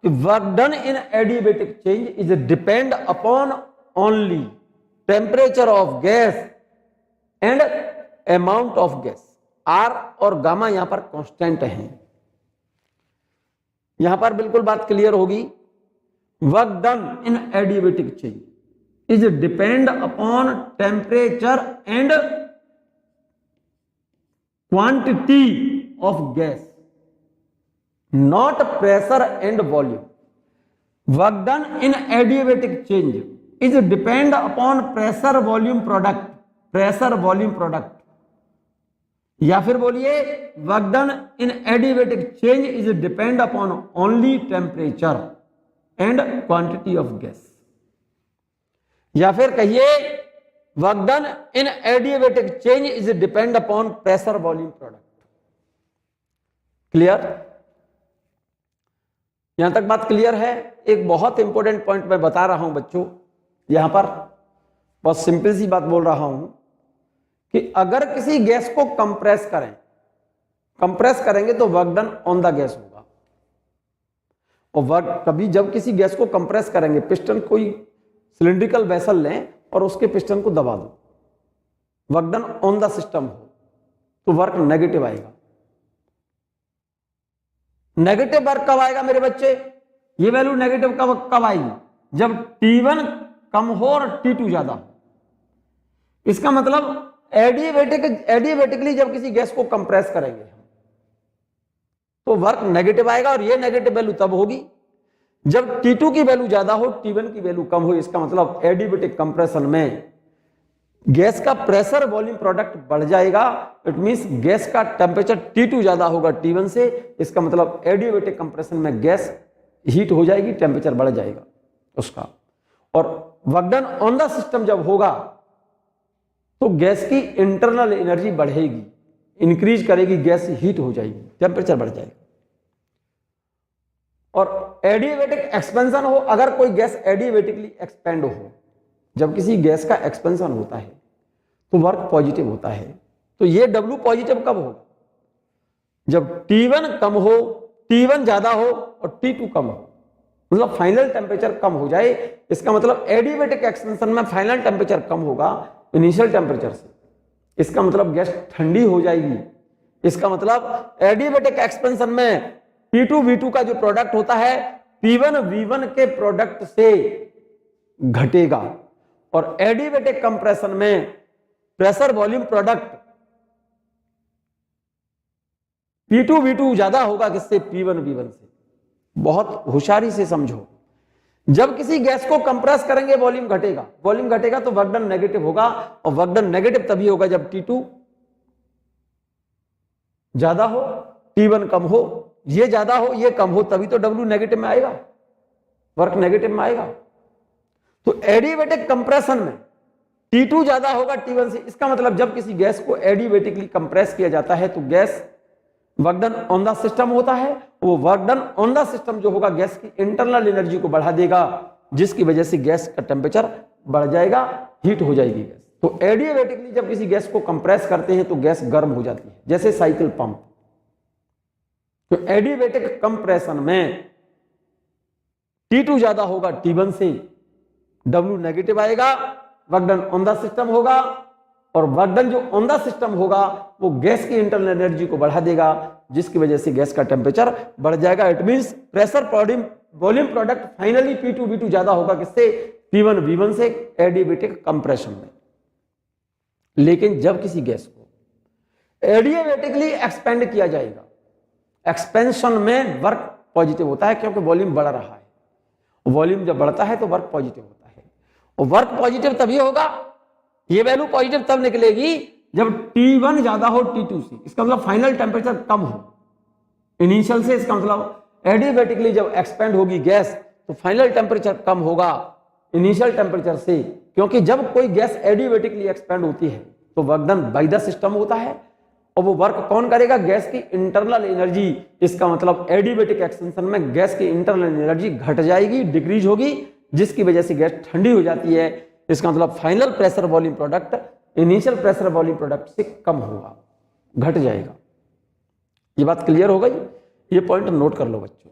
कि work done in adiabatic change is depend upon only temperature of gas and amount of gas. R और गामा यहां पर कांस्टेंट हैं। यहां पर बिल्कुल बात क्लियर होगी। Work done in adiabatic change is depend upon temperature and quantity of gas, not pressure and volume. Work done in adiabatic change is depend upon pressure volume product, pressure volume product। या फिर बोलिए work done in adiabatic change is depend upon only temperature and quantity of gas। या फिर कहिए work done in adiabatic change is depend upon pressure volume product। Clear? यहां तक बात clear है? एक बहुत इंपॉर्टेंट पॉइंट मैं बता रहा हूं बच्चों, यहां पर बहुत सिंपल सी बात बोल रहा हूं कि अगर किसी गैस को कंप्रेस करें, कंप्रेस करेंगे तो work done on the gas होगा। और वर्क कभी जब किसी गैस को कंप्रेस करेंगे, पिस्टन कोई सिलिंड्रिकल वेसल लें और उसके पिस्टन को दबा दो, work done on the system हो, तो वर्क नेगेटिव आएगा। नेगेटिव वर्क कब आएगा मेरे बच्चे? ये वैल्यू नेगेटिव कब आएगी? जब T1 कम हो और T2 ज्यादा हो। इसका मतलब एडियाबैटिकली जब किसी गैस को कंप्रेस करेंगे तो वर्क नेगेटिव आएगा, और ये नेगेटिव वैल्यू तब होगी जब T2 की वैल्यू ज्यादा हो, T1 की वैल्यू कम हो। इसका मतलब एडियाबैटिक कंप्रेशन में गैस का प्रेशर वॉल्यूम प्रोडक्ट बढ़ जाएगा। इट मींस गैस का टेम्परेचर T2 ज्यादा होगा T1 से। इसका मतलब एडियाबैटिक कंप्रेशन में गैस हीट हो जाएगी, टेम्परेचर बढ़ जाएगा उसका। और work done on the system जब होगा तो गैस की इंटरनल एनर्जी बढ़ेगी, इंक्रीज करेगी, गैस हीट हो जाएगी, टेम्परेचर बढ़ जाएगा। और एडियाबैटिक एक्सपेंशन हो, अगर कोई गैस एडियाबैटिकली एक्सपेंड हो, जब किसी गैस का एक्सपेंशन होता है तो वर्क पॉजिटिव होता है। तो ये W पॉजिटिव कब होगा? जब T1 कम हो, T1 ज्यादा हो और T2 कम हो, मतलब फाइनल टेम्परेचर कम हो जाए। इसका मतलब एडियाबैटिक एक्सपेंशन में फाइनल टेम्परेचर कम होगा इनिशियल टेम्परेचर से। इसका मतलब गैस ठंडी हो जाएगी। इसका मतलब एडियाबैटिक एक्सपेंशन में P2 V2 का जो प्रोडक्ट होता है P1 V1 के प्रोडक्ट से घटेगा। और एडियाबैटिक कंप्रेशन में pressure volume product P2 V2 ज्यादा होगा किससे? P1 V1 से। बहुत होशियारी से समझो। जब किसी गैस को कंप्रेस करेंगे वॉल्यूम घटेगा, वॉल्यूम घटेगा तो वर्क डन नेगेटिव होगा। और वर्क डन नेगेटिव तभी होगा जब T2 ज्यादा हो, T1 कम हो, ये ज्यादा हो, ये कम हो, तभी तो W नेगेटिव में आएगा, वर्क नेगेटिव में आएगा। तो एडियाबैटिक कंप्रेशन में T2 ज्यादा होगा T1 से। इसका मतलब जब किसी गैस को एडियाबैटिकली कंप्रेस किया जाता है तो gas work done on the system होता है। वो work done on the system जो होगा गैस की इंटरनल एनर्जी को बढ़ा देगा, जिसकी वजह से गैस का टेम्परेचर बढ़ जाएगा, हीट हो जाएगी गैस। तो एडियाबैटिकली जब किसी गैस को कंप्रेस करते हैं तो गैस गर्म हो जाती है, जैसे साइकिल पंप। तो एडियाबैटिक कंप्रेशन में T2 ज्यादा होगा T1 से, W नेगेटिव आएगा, work done on the system होगा। और वर्क डन जो ऑन द सिस्टम होगा वो गैस की इंटरनल एनर्जी को बढ़ा देगा, जिसकी वजह से गैस का टेम्परेचर बढ़ जाएगा। It means pressure volume product finally P2 V2 ज्यादा होगा किससे? P1 V1 से, एडियाबैटिक कंप्रेशन में। लेकिन जब किसी गैस को एडियाबैटिकली एक्सपेंड किया जाएगा, एक्सपेंशन में वर्क पॉजिटिव होता है, क्योंकि वॉल्यूम बढ़ रहा है। वॉल्यूम जब बढ़ता है तो वर्क पॉजिटिव होता है। और वर्क पॉजिटिव तभी होगा, ये वैल्यू पॉजिटिव तब निकलेगी जब T1 ज्यादा हो T2 से। इसका मतलब फाइनल टेम्परेचर कम हो इनिशियल से। इसका मतलब एडियाबैटिकली जब एक्सपेंड होगी गैस तो फाइनल टेम्परेचर कम होगा इनिशियल टेम्परेचर से, क्योंकि जब कोई गैस एडियाबैटिकली एक्सपेंड होती है तो work done by the system होता है। और वो वर्क कौन करेगा? गैस की इंटरनल एनर्जी। इसका मतलब एडियाबैटिक एक्सटेंशन में गैस की इंटरनल एनर्जी घट जाएगी, डिक्रीज होगी, जिसकी वजह से गैस ठंडी हो जाती है। इसका मतलब final pressure volume product initial pressure volume product से कम होगा, घट जाएगा। ये बात क्लियर हो गई? ये पॉइंट नोट कर लो बच्चों।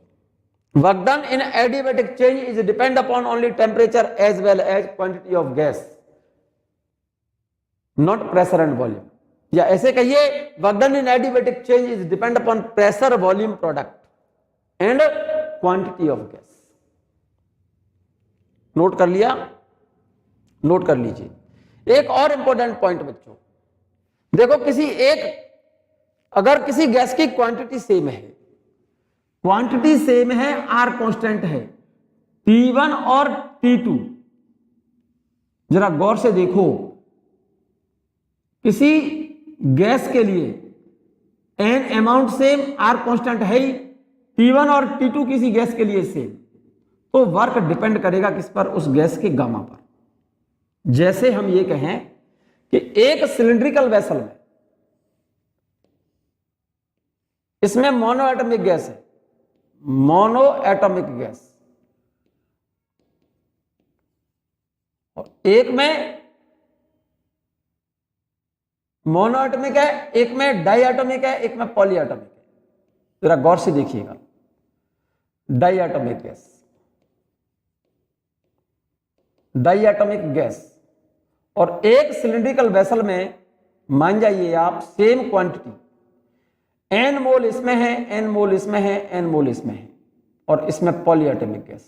Work done in adiabatic change is depend upon only temperature as well as quantity of gas, not pressure and volume. या ऐसे कहिए, work done in adiabatic change is depend upon pressure volume product and quantity of gas. Note कर लिया? Note कर लीजिए। एक और important point बच्चों, देखो अगर किसी गैस की क्वांटिटी सेम है, क्वांटिटी सेम है, आर कांस्टेंट है, T1 और T2, जरा गौर से देखो, किसी गैस के लिए n amount same, R constant है ही, T1 और T2 किसी गैस के लिए सेम, तो वर्क डिपेंड करेगा किस पर? उस गैस के गामा पर। जैसे हम ये कहें कि एक सिलिंड्रिकल वेसल में, इसमें मोनो एटॉमिक गैस है, मोनो एटॉमिक गैस, और एक में मोनो एटॉमिक है, एक में डाई एटॉमिक है, एक में पॉली एटॉमिक है। जरा गौर से देखिएगा, diatomic gas, diatomic gas, और एक सिलिंड्रिकल वेसल में मान जाइए आप सेम क्वांटिटी, एन मोल इसमें है, एन मोल इसमें है, एन मोल इसमें है, और इसमें पॉली एटॉमिक गैस।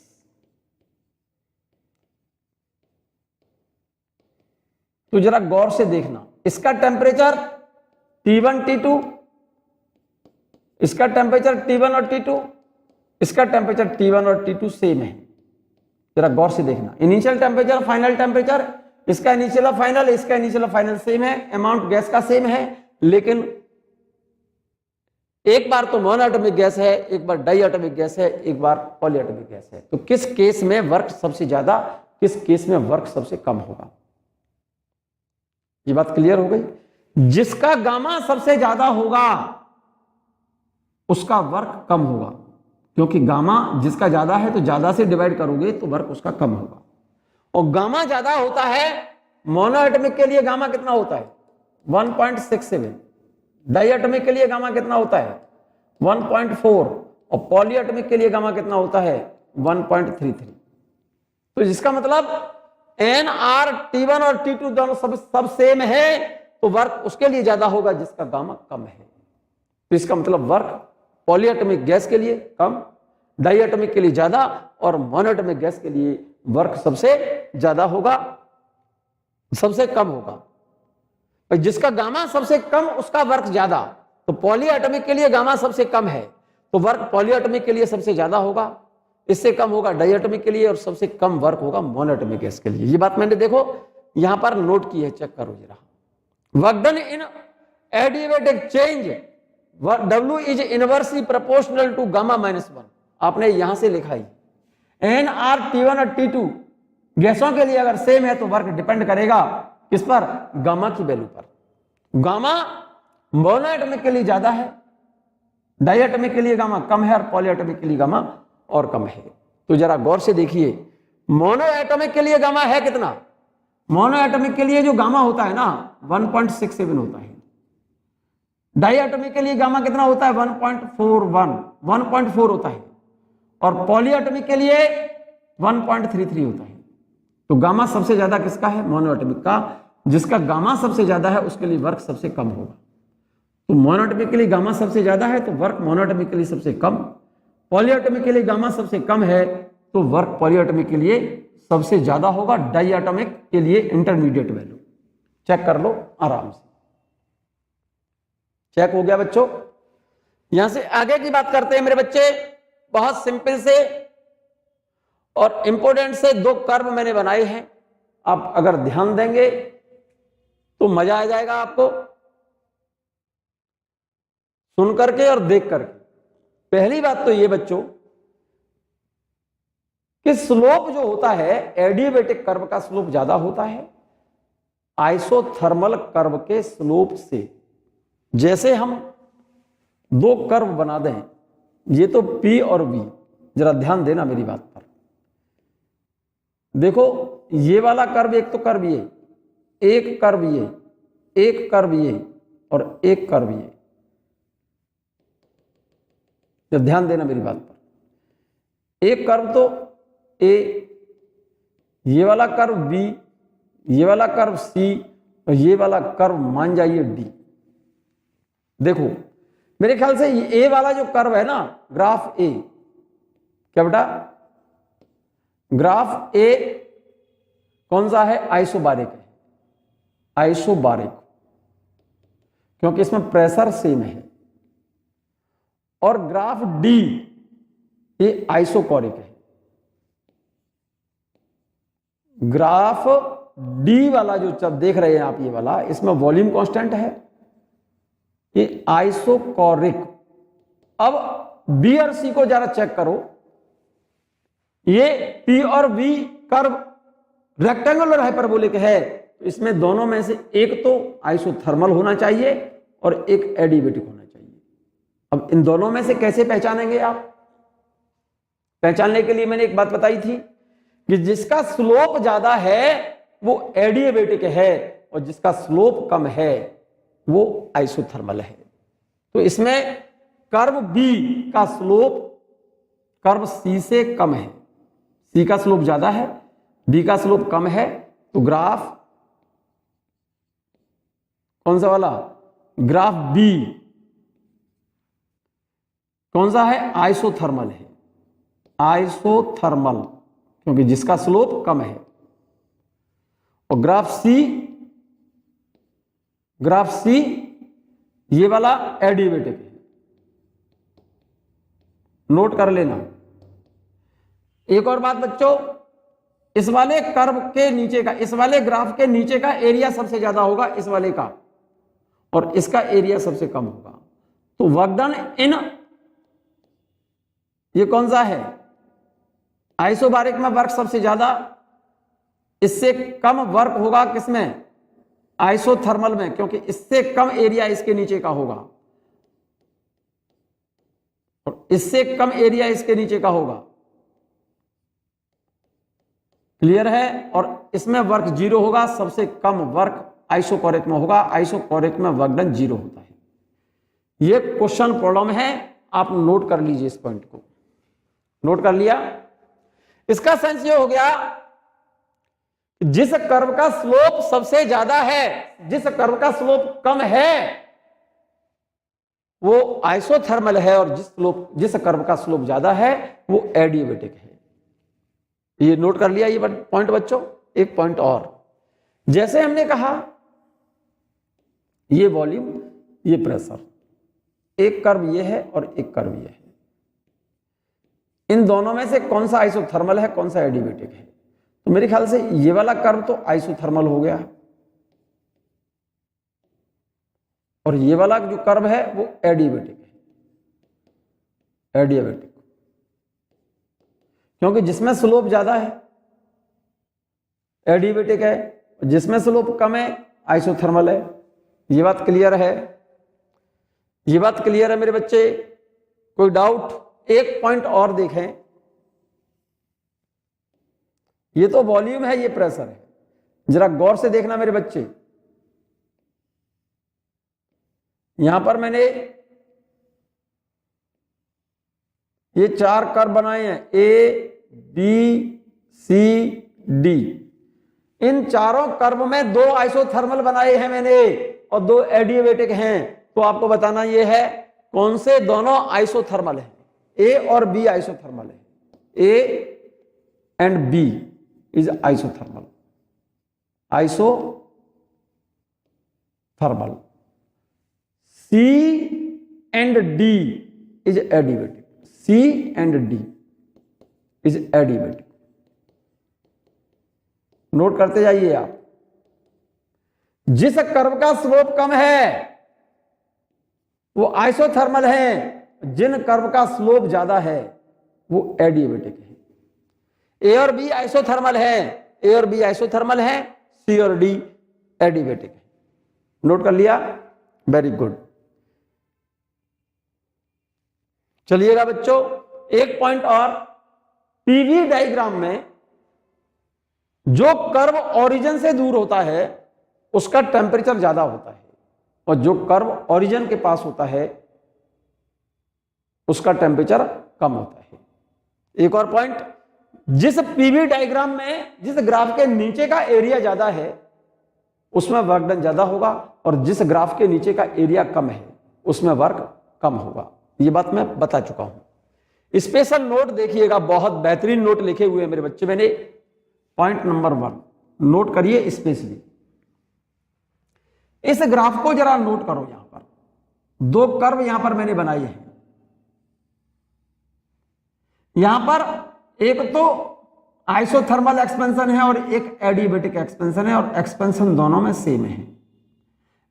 तो जरा गौर से देखना, इसका टेम्परेचर T1 T2, इसका टेम्परेचर T1 और T2, इसका टेम्परेचर T1 और T2 सेम है। जरा गौर से देखना, इनिशियल टेम्परेचर, फाइनल टेम्परेचर, इसका इनिशियल और फाइनल, इसका इनिशियल और फाइनल सेम है, अमाउंट गैस का सेम है, लेकिन एक बार तो मोनो एटॉमिक गैस है, एक बार डाई एटॉमिक गैस है, एक बार पॉली एटॉमिक गैस है। तो किस केस में वर्क सबसे ज्यादा, किस केस में वर्क सबसे कम होगा? ये बात क्लियर हो गई? जिसका गामा सबसे ज्यादा होगा उसका वर्क कम होगा, क्योंकि गामा जिसका ज्यादा है तो ज्यादा से डिवाइड करोगे तो वर्क उसका कम होगा। और गामा ज्यादा होता है, मोनो एटॉमिक के लिए गामा कितना होता है? 1.67, डाई एटॉमिक के लिए गामा कितना होता है? 1.4, और पॉली एटॉमिक के लिए गामा कितना होता है? 1.33। तो जिसका मतलब एन, आर, T1 और T2 दोनों सब सेम है, तो वर्क उसके लिए ज्यादा होगा जिसका गामा कम है। तो इसका मतलब वर्क पॉली एटॉमिक गैस के लिए कम, डाई एटॉमिक के लिए ज्यादा, और मोनो एटॉमिक गैस के लिए वर्क सबसे ज्यादा होगा, सबसे कम होगा। जिसका गामा सबसे कम उसका वर्क ज्यादा, तो पॉली एटॉमिक के लिए गामा सबसे कम है तो वर्क पॉली एटॉमिक के लिए सबसे ज्यादा होगा, इससे कम होगा डाई एटॉमिक के लिए, और सबसे कम वर्क होगा मोनो एटॉमिक गैस के लिए। ये बात मैंने देखो यहां पर नोट की है, चेक करो जरा। Work done in adiabatic change, W is inversely proportional to gamma -1। आपने यहां से लिखा ही, एन, आर, T1 और T2 गैसों के लिए अगर सेम है तो वर्क डिपेंड करेगा किस पर? गामा की वैल्यू पर। गामा मोनो एटॉमिक के लिए ज्यादा है, डाई एटॉमिक के लिए गामा कम है, और पॉली एटॉमिक के लिए गामा और कम है। तो जरा गौर से देखिए, मोनो एटॉमिक के लिए गामा है कितना? मोनो एटॉमिक के लिए जो गामा होता है ना 1.67 होता है, डाई एटॉमिक के लिए गामा कितना होता है? 1.4 होता है, और पॉली एटॉमिक के लिए 1.33 होता है। तो गामा सबसे ज्यादा किसका है? मोनो एटॉमिक का। जिसका गामा सबसे ज्यादा है उसके लिए वर्क सबसे कम होगा। तो मोनो एटॉमिक के लिए गामा सबसे ज्यादा है तो वर्क मोनो एटॉमिक के लिए सबसे कम, पॉली एटॉमिक के लिए गामा सबसे कम है तो वर्क पॉली एटॉमिक के लिए सबसे ज्यादा होगा, डाई एटॉमिक के लिए इंटरमीडिएट वैल्यू। चेक कर लो आराम से। चेक हो गया बच्चों? यहां से आगे की बात करते हैं मेरे बच्चे, बहुत सिंपल से और इंपोर्टेंट से दो कर्व मैंने बनाए हैं। आप अगर ध्यान देंगे तो मजा आ जाएगा आपको सुन करके और देख करके। पहली बात तो ये बच्चों कि स्लोप जो होता है एडियाबैटिक कर्व का स्लोप ज्यादा होता है आइसोथर्मल कर्व के स्लोप से। जैसे हम दो कर्व बना दें, ये तो P और V, जरा ध्यान देना मेरी बात पर। देखो ये वाला कर्व, एक तो कर्व ये, एक कर्व ये, एक कर्व ये और एक कर्व ये, जब ध्यान देना मेरी बात पर। एक कर्व तो A, ये वाला कर्व B, ये वाला कर्व C और ये वाला कर्व मान जाइए D। देखो मेरे ख्याल से ये A वाला जो कर्व है ना, ग्राफ A, क्या बेटा, ग्राफ A कौन सा है, आइसोबारिक है, आइसोबारिक, क्योंकि इसमें प्रेशर सेम है। और ग्राफ D ये आइसोकोरिक है। ग्राफ D वाला जो जब देख रहे हैं आप, ये वाला, इसमें वॉल्यूम कांस्टेंट है, ये आइसोकोरिक। अब B और C को जरा चेक करो, ये P और V कर्व रेक्टेंगुलर हाइपरबोलिक है, तो इसमें दोनों में से एक तो आइसोथर्मल होना चाहिए और एक एडिबेटिक होना चाहिए। अब इन दोनों में से कैसे पहचानेंगे आप? पहचानने के लिए मैंने एक बात बताई थी कि जिसका स्लोप ज्यादा है वो एडिएबेटिक है और जिसका स्लोप कम है वो आइसोथर्मल है। तो इसमें कर्व B का स्लोप कर्व C से कम है, C का स्लोप ज्यादा है, B का स्लोप कम है, तो ग्राफ कौन सा वाला, ग्राफ B कौन सा है, आइसोथर्मल है, आइसोथर्मल, क्योंकि जिसका स्लोप कम है। और ग्राफ C ये वाला एडिबेटिक है, नोट कर लेना। एक और बात बच्चों, इस वाले कर्व के नीचे का, इस वाले ग्राफ के नीचे का एरिया सबसे ज्यादा होगा इस वाले का, और इसका एरिया सबसे कम होगा। तो वर्क डन इन, ये कौन सा है, आइसोबारिक में वर्क सबसे ज्यादा, इससे कम वर्क होगा किसमें, आइसोथर्मल में, क्योंकि इससे कम एरिया इसके नीचे का होगा और इससे कम एरिया इसके नीचे का होगा। क्लियर है? और इसमें वर्क जीरो होगा, सबसे कम वर्क आइसोकोरिक में होगा, आइसोकोरिक में वर्क डन जीरो होता है। ये क्वेश्चन प्रॉब्लम है, आप नोट कर लीजिए, इस पॉइंट को नोट कर लिया। इसका सेंस ये हो गया, जिस कर्व का स्लोप सबसे ज्यादा है, जिस कर्व का स्लोप कम है वो आइसोथर्मल है, और जिस कर्व का स्लोप ज्यादा है वो एडिएबेटिक है। ये नोट कर लिया ये पॉइंट बच्चों। एक पॉइंट और, जैसे हमने कहा ये वॉल्यूम, ये प्रेशर, एक कर्व ये है और एक कर्व ये है, इन दोनों में से कौन सा आइसोथर्मल है, कौन सा एडिबेटिक है? तो मेरे ख्याल से ये वाला कर्व तो आइसोथर्मल हो गया और ये वाला जो कर्व है वो एडिबेटिक है, एडिबेटिक, क्योंकि जिसमें स्लोप ज्यादा है एडिबेटिक है, जिसमें स्लोप कम है आइसोथर्मल है। ये बात क्लियर है? ये बात क्लियर है मेरे बच्चे? कोई डाउट? एक पॉइंट और देखें, ये तो वॉल्यूम है, ये प्रेशर है, जरा गौर से देखना मेरे बच्चे। यहां पर मैंने ये चार कर्व बनाए हैं, ए बी सी डी। इन चारों कर्व में दो आइसोथर्मल बनाए हैं मैंने और दो एडिएबेटिक हैं। तो आपको बताना ये है कौन से दोनों आइसोथर्मल हैं। ए और बी आइसोथर्मल है, A and B is isothermal, isothermal. C and D is adiabatic, C and D is adiabatic. Note करते जाइए आप। जिस कर्व का स्लोप कम है वो आइसोथर्मल है, जिन कर्व का स्लोप ज्यादा है वो एडिबेटिक है। ए और बी आइसोथर्मल है, ए और बी आइसोथर्मल है, सी और डी एडिबेटिक है। नोट कर लिया? Very good. चलिएगा बच्चों, एक पॉइंट और, पीवी डायग्राम में जो कर्व ओरिजिन से दूर होता है उसका टेम्परेचर ज्यादा होता है, और जो कर्व ओरिजिन के पास होता है उसका टेम्परेचर कम होता है। एक और पॉइंट, जिस पीवी डायग्राम में जिस ग्राफ के नीचे का एरिया ज्यादा है उसमें वर्क डन ज्यादा होगा, और जिस ग्राफ के नीचे का एरिया कम है उसमें वर्क कम होगा। ये बात मैं बता चुका हूं। स्पेशल नोट देखिएगा, बहुत बेहतरीन नोट लिखे हुए हैं मेरे बच्चे, मैंने पॉइंट नंबर 1 नोट करिए स्पेशली। इस ग्राफ को जरा नोट करो, यहां पर दो कर्व यहां पर मैंने बनाए हैं। यहां पर एक तो आइसोथर्मल एक्सपेंशन है और एक एडियाबैटिक एक्सपेंशन है, और एक्सपेंशन दोनों में सेम है।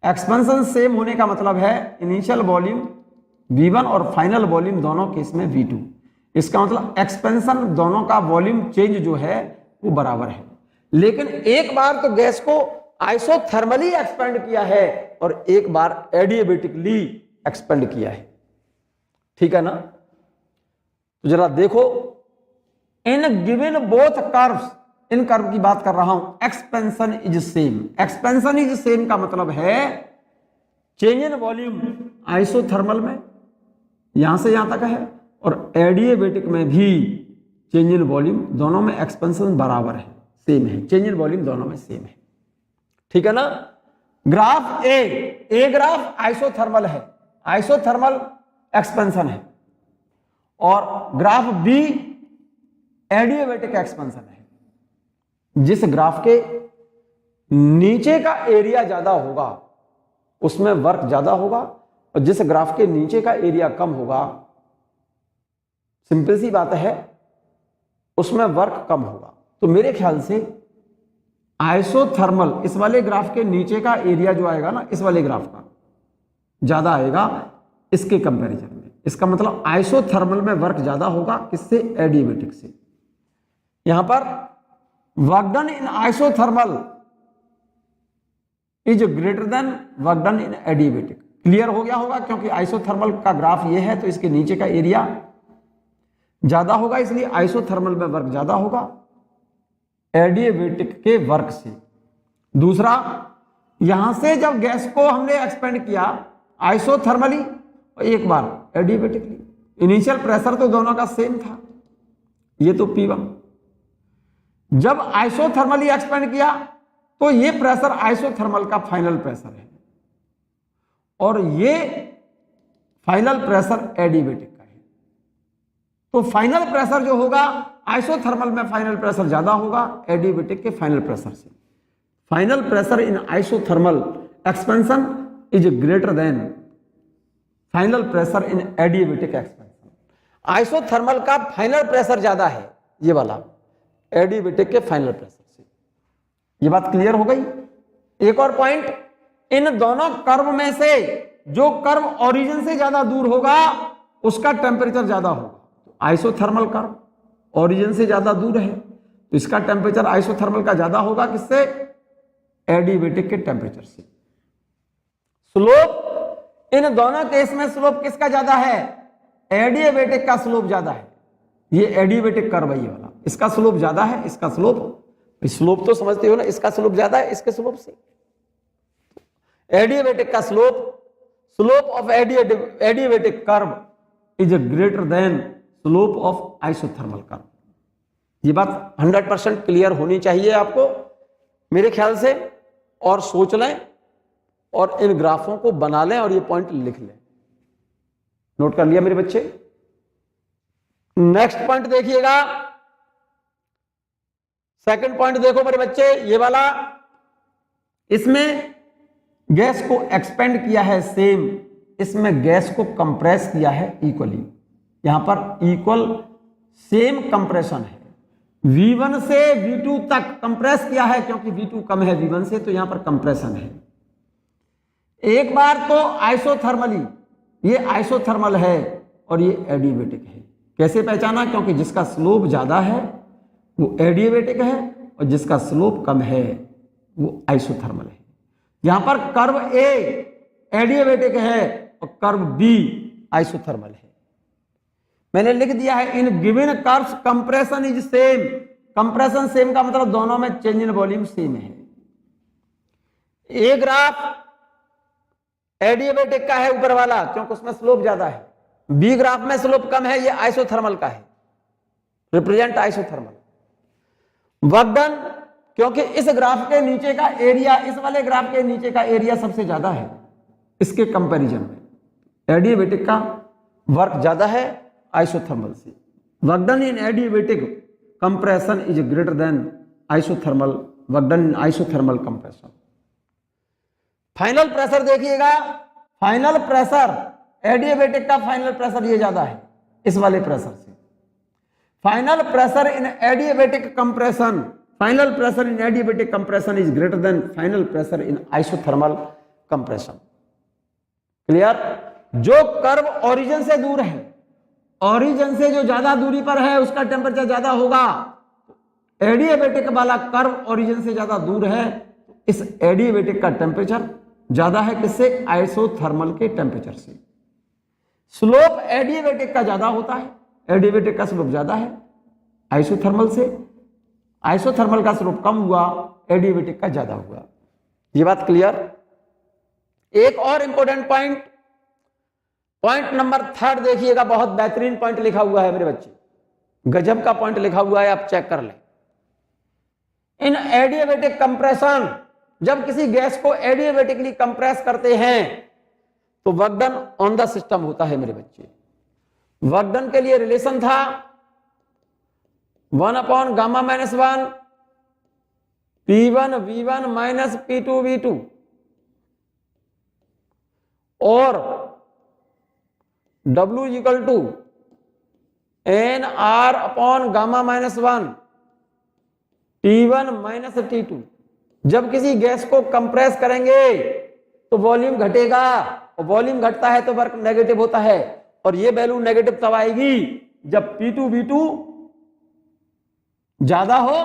एक्सपेंशन सेम होने का मतलब है इनिशियल वॉल्यूम V1 और फाइनल वॉल्यूम दोनों केस में V2। इसका मतलब एक्सपेंशन दोनों का वॉल्यूम चेंज जो है वो बराबर है। लेकिन एक बार तो गैस को आइसोथर्मली एक्सपेंड किया है और एक बार एडियाबैटिकली एक्सपेंड किया है, ठीक है ना। तो जरा देखो, in given both curves, in curve की बात कर रहा हूं, expansion is same. Expansion is same का मतलब है चेंज इन वॉल्यूम आइसोथर्मल में यहां से यहां तक है, और एडियाबैटिक में भी चेंज इन वॉल्यूम दोनों में एक्सपेंशन बराबर है, सेम है, चेंज इन वॉल्यूम दोनों में सेम है, ठीक है ना। ग्राफ ए ग्राफ आइसोथर्मल है, आइसोथर्मल एक्सपेंशन है, और ग्राफ बी एडियाबैटिक एक्सपेंशन है। जिस ग्राफ के नीचे का एरिया ज्यादा होगा उसमें वर्क ज्यादा होगा, और जिस ग्राफ के नीचे का एरिया कम होगा, सिंपल सी बात है, उसमें वर्क कम होगा। तो मेरे ख्याल से आइसोथर्मल, इस वाले ग्राफ के नीचे का एरिया जो आएगा ना, इस वाले ग्राफ का ज्यादा आएगा इसके कंपैरिजन में। इसका मतलब आइसोथर्मल में वर्क ज्यादा होगा, किससे, एडियाबैटिक से। यहां पर work done in isothermal is greater than work done in adiabatic. Clear हो गया होगा, क्योंकि आइसोथर्मल का ग्राफ ये है तो इसके नीचे का एरिया ज्यादा होगा, इसलिए आइसोथर्मल में वर्क ज्यादा होगा एडियाबैटिक के वर्क से। दूसरा, यहां से जब गैस को हमने एक्सपेंड किया आइसोथर्मली एक बार एडियाबैटिकली, इनिशियल प्रेशर तो दोनों का सेम था, ये तो P1। जब आइसोथर्मली एक्सपेंड किया तो ये प्रेशर आइसोथर्मल का फाइनल प्रेशर है, और ये फाइनल प्रेशर एडियाबैटिक का है। तो फाइनल प्रेशर जो होगा आइसोथर्मल में फाइनल प्रेशर ज्यादा होगा एडियाबैटिक के फाइनल प्रेशर से। Final pressure in isothermal expansion is greater than final pressure in adiabatic expansion. Isothermal का फाइनल प्रेशर ज्यादा है ये वाला एडियाबैटिक के फाइनल प्रेशर से। ये बात क्लियर हो गई। एक और पॉइंट, इन दोनों कर्व में से जो कर्व ओरिजिन से ज्यादा दूर होगा उसका टेम्परेचर ज्यादा होगा। तो आइसोथर्मल कर्व ओरिजिन से ज्यादा दूर है तो इसका टेम्परेचर आइसोथर्मल का ज्यादा होगा, किससे, एडियाबैटिक के टेम्परेचर से। स्लोप, इन दोनों केस में स्लोप किसका ज्यादा है, एडियाबैटिक का स्लोप ज्यादा है। ये एडियाबैटिक कर्व है ये वाला, इसका स्लोप ज्यादा है, इसका स्लोप तो समझते हो ना, इसका स्लोप ज्यादा है इसके स्लोप से। एडियाबैटिक का slope of adiabatic curve is greater than slope of isothermal curve. ये बात 100% क्लियर होनी चाहिए आपको मेरे ख्याल से, और सोच लें और इन ग्राफों को बना लें और ये पॉइंट लिख लें। नोट कर लिया मेरे बच्चे। नेक्स्ट पॉइंट देखिएगा, सेकंड पॉइंट देखो मेरे बच्चे, ये वाला, इसमें गैस को एक्सपेंड किया है सेम, इसमें गैस को कंप्रेस किया है इक्वली। यहां पर इक्वल सेम कंप्रेशन है, V1 से V2 तक कंप्रेस किया है, क्योंकि V2 कम है V1 से, तो यहां पर कंप्रेशन है। एक बार तो आइसोथर्मली, ये आइसोथर्मल है और ये एडियाबैटिक है। कैसे पहचाना, क्योंकि जिसका स्लोप ज्यादा है वो एडियाबैटिक है और जिसका स्लोप कम है वो आइसोथर्मल है। यहां पर कर्व ए एडियाबैटिक है और कर्व बी आइसोथर्मल है। मैंने लिख दिया है in given curves compression is same. Compression same का मतलब दोनों में चेंज इन वॉल्यूम सेम है। ए ग्राफ एडियाबेटिक का है ऊपर वाला, क्योंकि उसमें स्लोप ज्यादा है। बी ग्राफ में स्लोप कम है, ये आइसोथर्मल का है, रिप्रेजेंट आइसोथर्मल। वर्क डन, क्योंकि इस ग्राफ के नीचे का एरिया इस वाले ग्राफ के नीचे का एरिया सबसे ज्यादा है इसके कंपैरिजन में। एडियाबेटिक का वर्क ज्यादा है आइसोथर्मल से। Work done in adiabatic compression is greater than isothermal work done in isothermal compression. Final pressure देखिएगा, फाइनल प्रेशर एडियाबेटिक का फाइनल प्रेशर ये ज्यादा है इस वाले प्रेशर से। Final pressure in adiabatic compression, final pressure in adiabatic compression is greater than final pressure in isothermal compression. Clear? जो curve origin से दूर है, ओरिजिन से जो ज्यादा दूरी पर है उसका टेम्परेचर ज्यादा होगा। एडियाबेटिक वाला कर्व ओरिजिन से ज्यादा दूर है, इस एडियाबेटिक का टेम्परेचर ज्यादा है किससे? आइसोथर्मल के टेम्परेचर से। स्लोप एडियाबेटिक का ज्यादा होता है, एडियाबेटिक का स्लोप ज्यादा है आइसोथर्मल से। आइसोथर्मल का स्लोप कम हुआ, एडियाबेटिक का ज्यादा हुआ। ये बात क्लियर? एक और इंपॉर्टेंट पॉइंट, पॉइंट नंबर 3 देखिएगा, बहुत बेहतरीन पॉइंट लिखा हुआ है मेरे बच्चे, गजब का पॉइंट लिखा हुआ है, आप चेक कर लें। इन एडियाबेटिक कंप्रेशन, जब किसी गैस को एडियाबेटिकली कंप्रेस करते हैं तो work done on the system होता है मेरे बच्चे। वर्क डन के लिए रिलेशन था 1/γ-1 P1 V1 minus P2 V2 और W equal to NR/γ-1 T1 minus T2। जब किसी गैस को कंप्रेस करेंगे तो वॉल्यूम घटेगा, और वॉल्यूम घटता है तो वर्क नेगेटिव होता है, और ये वैल्यू नेगेटिव तब आएगी जब P2 V2 ज्यादा हो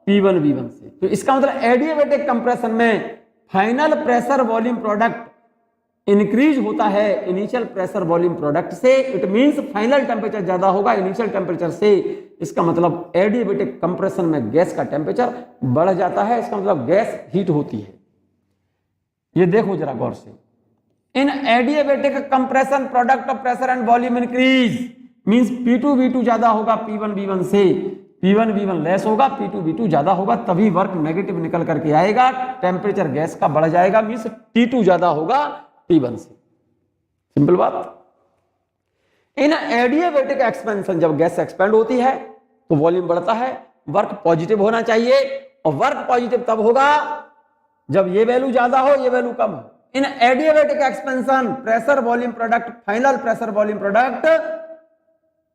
P1 V1 से। तो इसका मतलब एडियाबेटिक कंप्रेशन में final pressure volume product increase होता है इनिशियल प्रेशर वॉल्यूम प्रोडक्ट से। इट मींस फाइनल टेम्परेचर ज्यादा होगा इनिशियल टेम्परेचर से। इसका मतलब एडियाबेटिक कंप्रेशन में गैस का टेम्परेचर बढ़ जाता है, इसका मतलब गैस हीट होती है। ये देखो जरा गौर से, इन adiabatic compression product of pressure and volume increase means P2 V2 ज्यादा होगा P1 V1 से, P1 V1 लेस होगा, P2 V2 ज्यादा होगा, तभी वर्क नेगेटिव निकल करके आएगा, टेम्परेचर गैस का बढ़ जाएगा, मींस T2 ज्यादा होगा T1 से। सिंपल बात। इन एडियाबेटिक एक्सपेंशन, जब गैस एक्सपेंड होती है तो वॉल्यूम बढ़ता है, वर्क पॉजिटिव होना चाहिए, और वर्क पॉजिटिव तब होगा जब ये वैल्यू ज्यादा हो ये वैल्यू कम हो। इन adiabatic expansion pressure volume product, final pressure volume product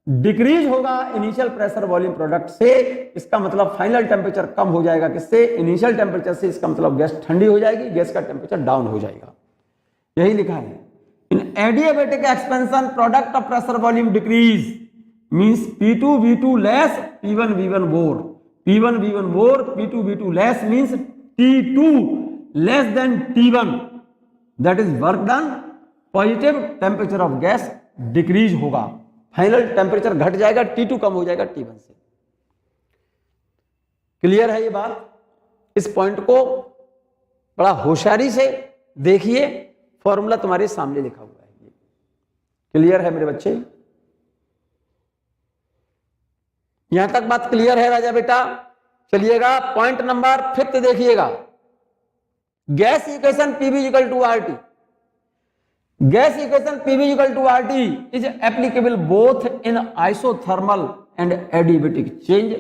decrease होगा इनिशियल प्रेशर वॉल्यूम प्रोडक्ट से। इसका मतलब फाइनल टेम्परेचर कम हो जाएगा किससे? इनिशियल टेम्परेचर से। इसका मतलब गैस ठंडी हो जाएगी, गैस का टेम्परेचर डाउन हो जाएगा। यही लिखा है, इन adiabatic expansion product of pressure volume decrease means P2 V2 less P1 V1 more, P1 V1 more P2 V2 less means T2 less than T1, that is work done, positive temperature of gas decrease होगा, final temperature घट जाएगा, T2 कम हो जाएगा T1 से। Clear है ये बात? इस पॉइंट को बड़ा होशियारी से देखिए, फॉर्मूला तुम्हारे सामने लिखा हुआ है। क्लियर है मेरे बच्चे? यहां तक बात क्लियर है राजा बेटा? चलिएगा पॉइंट नंबर 5 देखिएगा, gas equation PV equal to RT। Gas equation PV equal to RT is applicable both in isothermal and adiabatic change.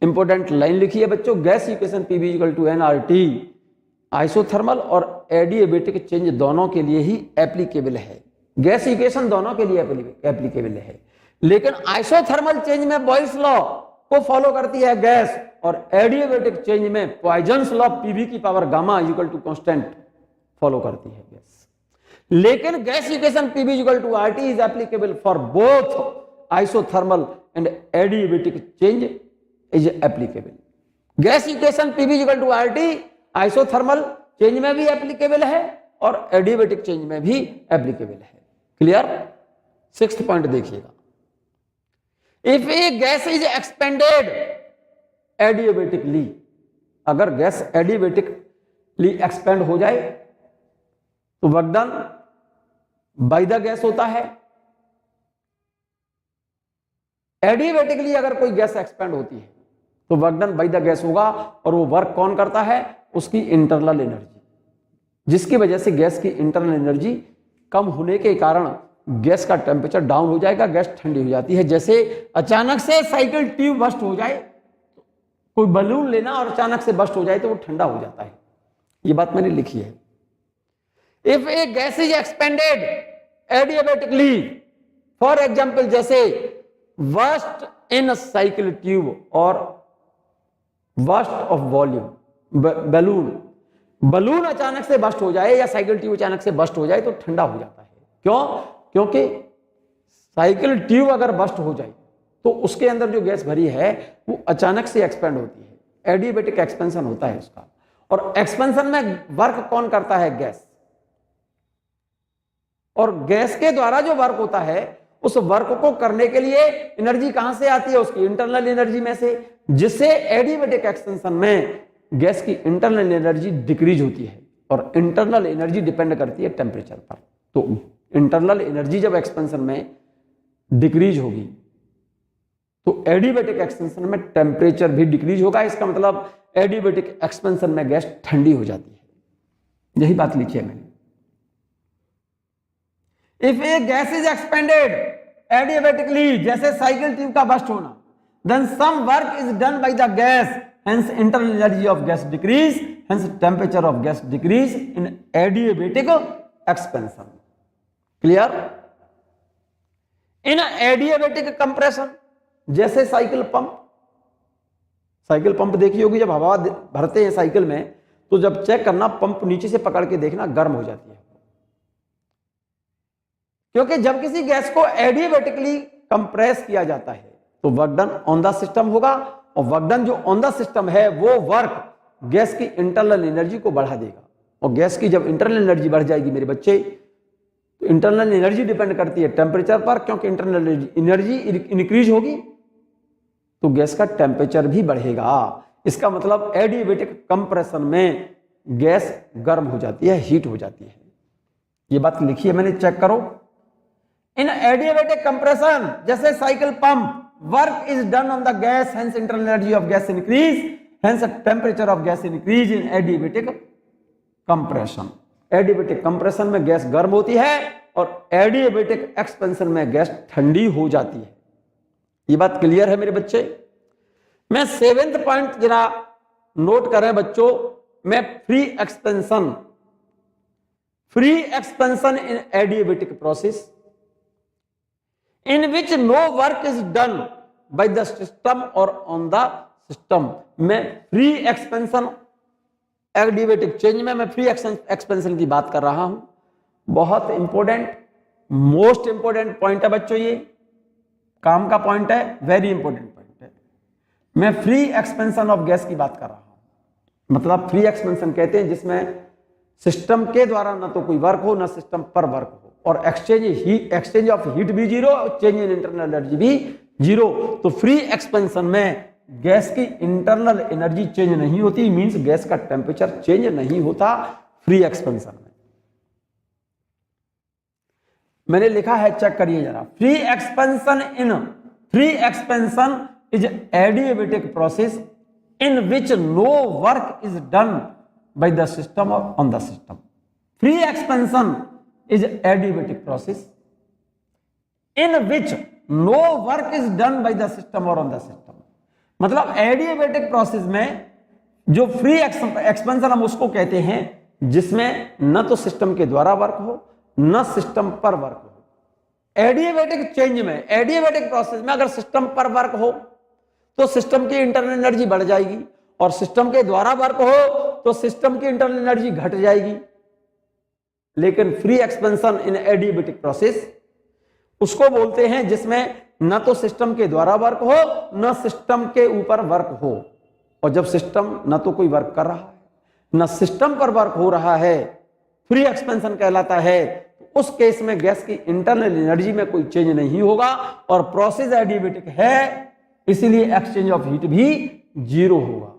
Important line लिखी है बच्चों, gas equation PV equal to nRT isothermal और adiabatic change दोनों के लिए ही applicable है। Gas equation दोनों के लिए एप्लीकेबल है, लेकिन आइसोथर्मल चेंज में बॉयल्स लॉ को फॉलो करती है गैस, और एडियाबेटिक चेंज में पॉइजन्स लॉ PV की power gamma equal to constant follow करती है गैस। लेकिन gas equation PV equal to RT is applicable for both isothermal and adiabatic change is applicable. Gas equation PV equal to RT isothermal change में भी applicable है और adiabatic change में भी applicable है। क्लियर? 6th पॉइंट देखिएगा, if a gas is expanded adiabatically, अगर gas adiabatically expand हो जाए तो work done by the gas होता है। एडियाबेटिकली अगर कोई गैस एक्सपेंड होती है तो work done by the gas होगा, और वो वर्क कौन करता है? उसकी इंटरनल एनर्जी, जिसकी वजह से गैस की इंटरनल एनर्जी कम होने के कारण गैस का टेम्परेचर डाउन हो जाएगा, गैस ठंडी हो जाती है। जैसे अचानक से साइकिल ट्यूब बस्ट हो जाए, कोई बलून लेना और अचानक से बस्ट हो जाए तो वो ठंडा हो जाता है। ये बात मैंने लिखी है। If a gas is expanded adiabatically, for example जैसे वर्स्ट इन साइकिल ट्यूब और वर्स्ट ऑफ वॉल्यूम, बलून अचानक से बस्ट हो जाए या साइकिल ट्यूब अचानक से बस्ट हो जाए तो ठंडा हो जाता है। क्यों? क्योंकि साइकिल ट्यूब अगर बस्ट हो जाए तो उसके अंदर जो गैस भरी है वो अचानक से एक्सपेंड होती है, एडियाबेटिक एक्सपेंशन होता है उसका। और एक्सपेंशन में वर्क कौन करता है? गैस। और गैस के द्वारा जो वर्क होता है उस वर्क को करने के लिए एनर्जी कहां से आती है? उसकी इंटरनल एनर्जी में से, जिससे एडियाबेटिक एक्सपेंशन में गैस की इंटरनल एनर्जी डिक्रीज होती है। और इंटरनल एनर्जी डिपेंड करती है टेम्परेचर पर। तो इंटरनल एनर्जी जब एक्सपेंशन में डिक्रीज होगी तो एडियाबेटिक एक्सपेंशन में टेम्परेचर भी डिक्रीज होगा। इसका मतलब एडियाबेटिक एक्सपेंशन में गैस ठंडी हो जाती है। यही बात लिखी है मैंने। If a gas is expanded adiabatically, जैसे साइकिल ट्यूब का बस्ट होना, then some work is done by the gas, hence internal energy of gas decrease, hence temperature of gas decrease in adiabatic expansion. Clear? In adiabatic compression, जैसे cycle pump देखी होगी, जब हवा भरते हैं cycle में तो जब चेक करना, पंप नीचे से पकड़ के देखना, गर्म हो जाती है। क्योंकि जब किसी गैस को एडियाबेटिकली कंप्रेस किया जाता है तो work done on the system होगा, और वर्क डन जो ऑन द सिस्टम है वो वर्क गैस की इंटरनल एनर्जी को बढ़ा देगा। और गैस की जब इंटरनल एनर्जी बढ़ जाएगी मेरे बच्चे, तो इंटरनल एनर्जी डिपेंड करती है टेम्परेचर पर, क्योंकि इंटरनल एनर्जी इंक्रीज होगी तो गैस का टेम्परेचर भी बढ़ेगा। इसका मतलब एडियाबेटिक कंप्रेशन में गैस गर्म हो जाती है, हीट हो जाती है। ये बात लिखी है मैंने, चेक करो। इन एडियाबेटिक कंप्रेशन, जैसे cycle pump, work is done on the gas, hence internal energy of gas increase, hence the temperature of gas increase in adiabatic compression. Adiabatic compression में गैस गर्म होती है और adiabatic expansion में gas ठंडी हो जाती है। ये बात क्लियर है मेरे बच्चे? मैं 7th पॉइंट जरा नोट करें बच्चों। मैं free expansion in adiabatic process in which no work is done by the system or on the system। मैं फ्री एक्सपेंशन एडियाबेटिक चेंज में मैं फ्री एक्सपेंशन की बात कर रहा हूं। बहुत इंपॉर्टेंट, मोस्ट इंपॉर्टेंट पॉइंट है बच्चों, ये काम का पॉइंट है, वेरी इंपॉर्टेंट पॉइंट है। मैं फ्री एक्सपेंशन ऑफ गैस की बात कर रहा हूं। मतलब फ्री एक्सपेंशन कहते हैं जिसमें सिस्टम के द्वारा ना तो कोई वर्क हो ना सिस्टम पर वर्क हो, और एक्सचेंज ऑफ हीट भी zero, change in internal energy भी जीरो। तो फ्री एक्सपेंशन में गैस की इंटरनल एनर्जी चेंज नहीं होती, मींस गैस का टेम्परेचर चेंज नहीं होता फ्री एक्सपेंशन में। मैंने लिखा है, चेक करिए जरा। Free expansion is adiabatic process in which no work is done by the system or on the system. Free expansion is adiabatic process in which no work is done by the system or on the system. मतलब adiabatic process में जो free expansion हम उसको कहते हैं जिसमें न तो सिस्टम के द्वारा वर्क हो न सिस्टम पर वर्क हो। एडियाबेटिक चेंज में, एडियाबेटिक प्रोसेस में अगर सिस्टम पर वर्क हो तो सिस्टम की इंटरनल एनर्जी बढ़ जाएगी, और सिस्टम के द्वारा वर्क हो तो सिस्टम की इंटरनल एनर्जी घट जाएगी। लेकिन free expansion in adiabatic process उसको बोलते हैं जिसमें न तो सिस्टम के द्वारा वर्क हो न सिस्टम के ऊपर वर्क हो। और जब सिस्टम न तो कोई वर्क कर रहा है न सिस्टम पर वर्क हो रहा है, फ्री एक्सपेंशन कहलाता है। उस केस में गैस की इंटरनल एनर्जी में कोई चेंज नहीं होगा और प्रोसेस एडियाबेटिक है, इसीलिए एक्सचेंज ऑफ हीट भी 0 होगा।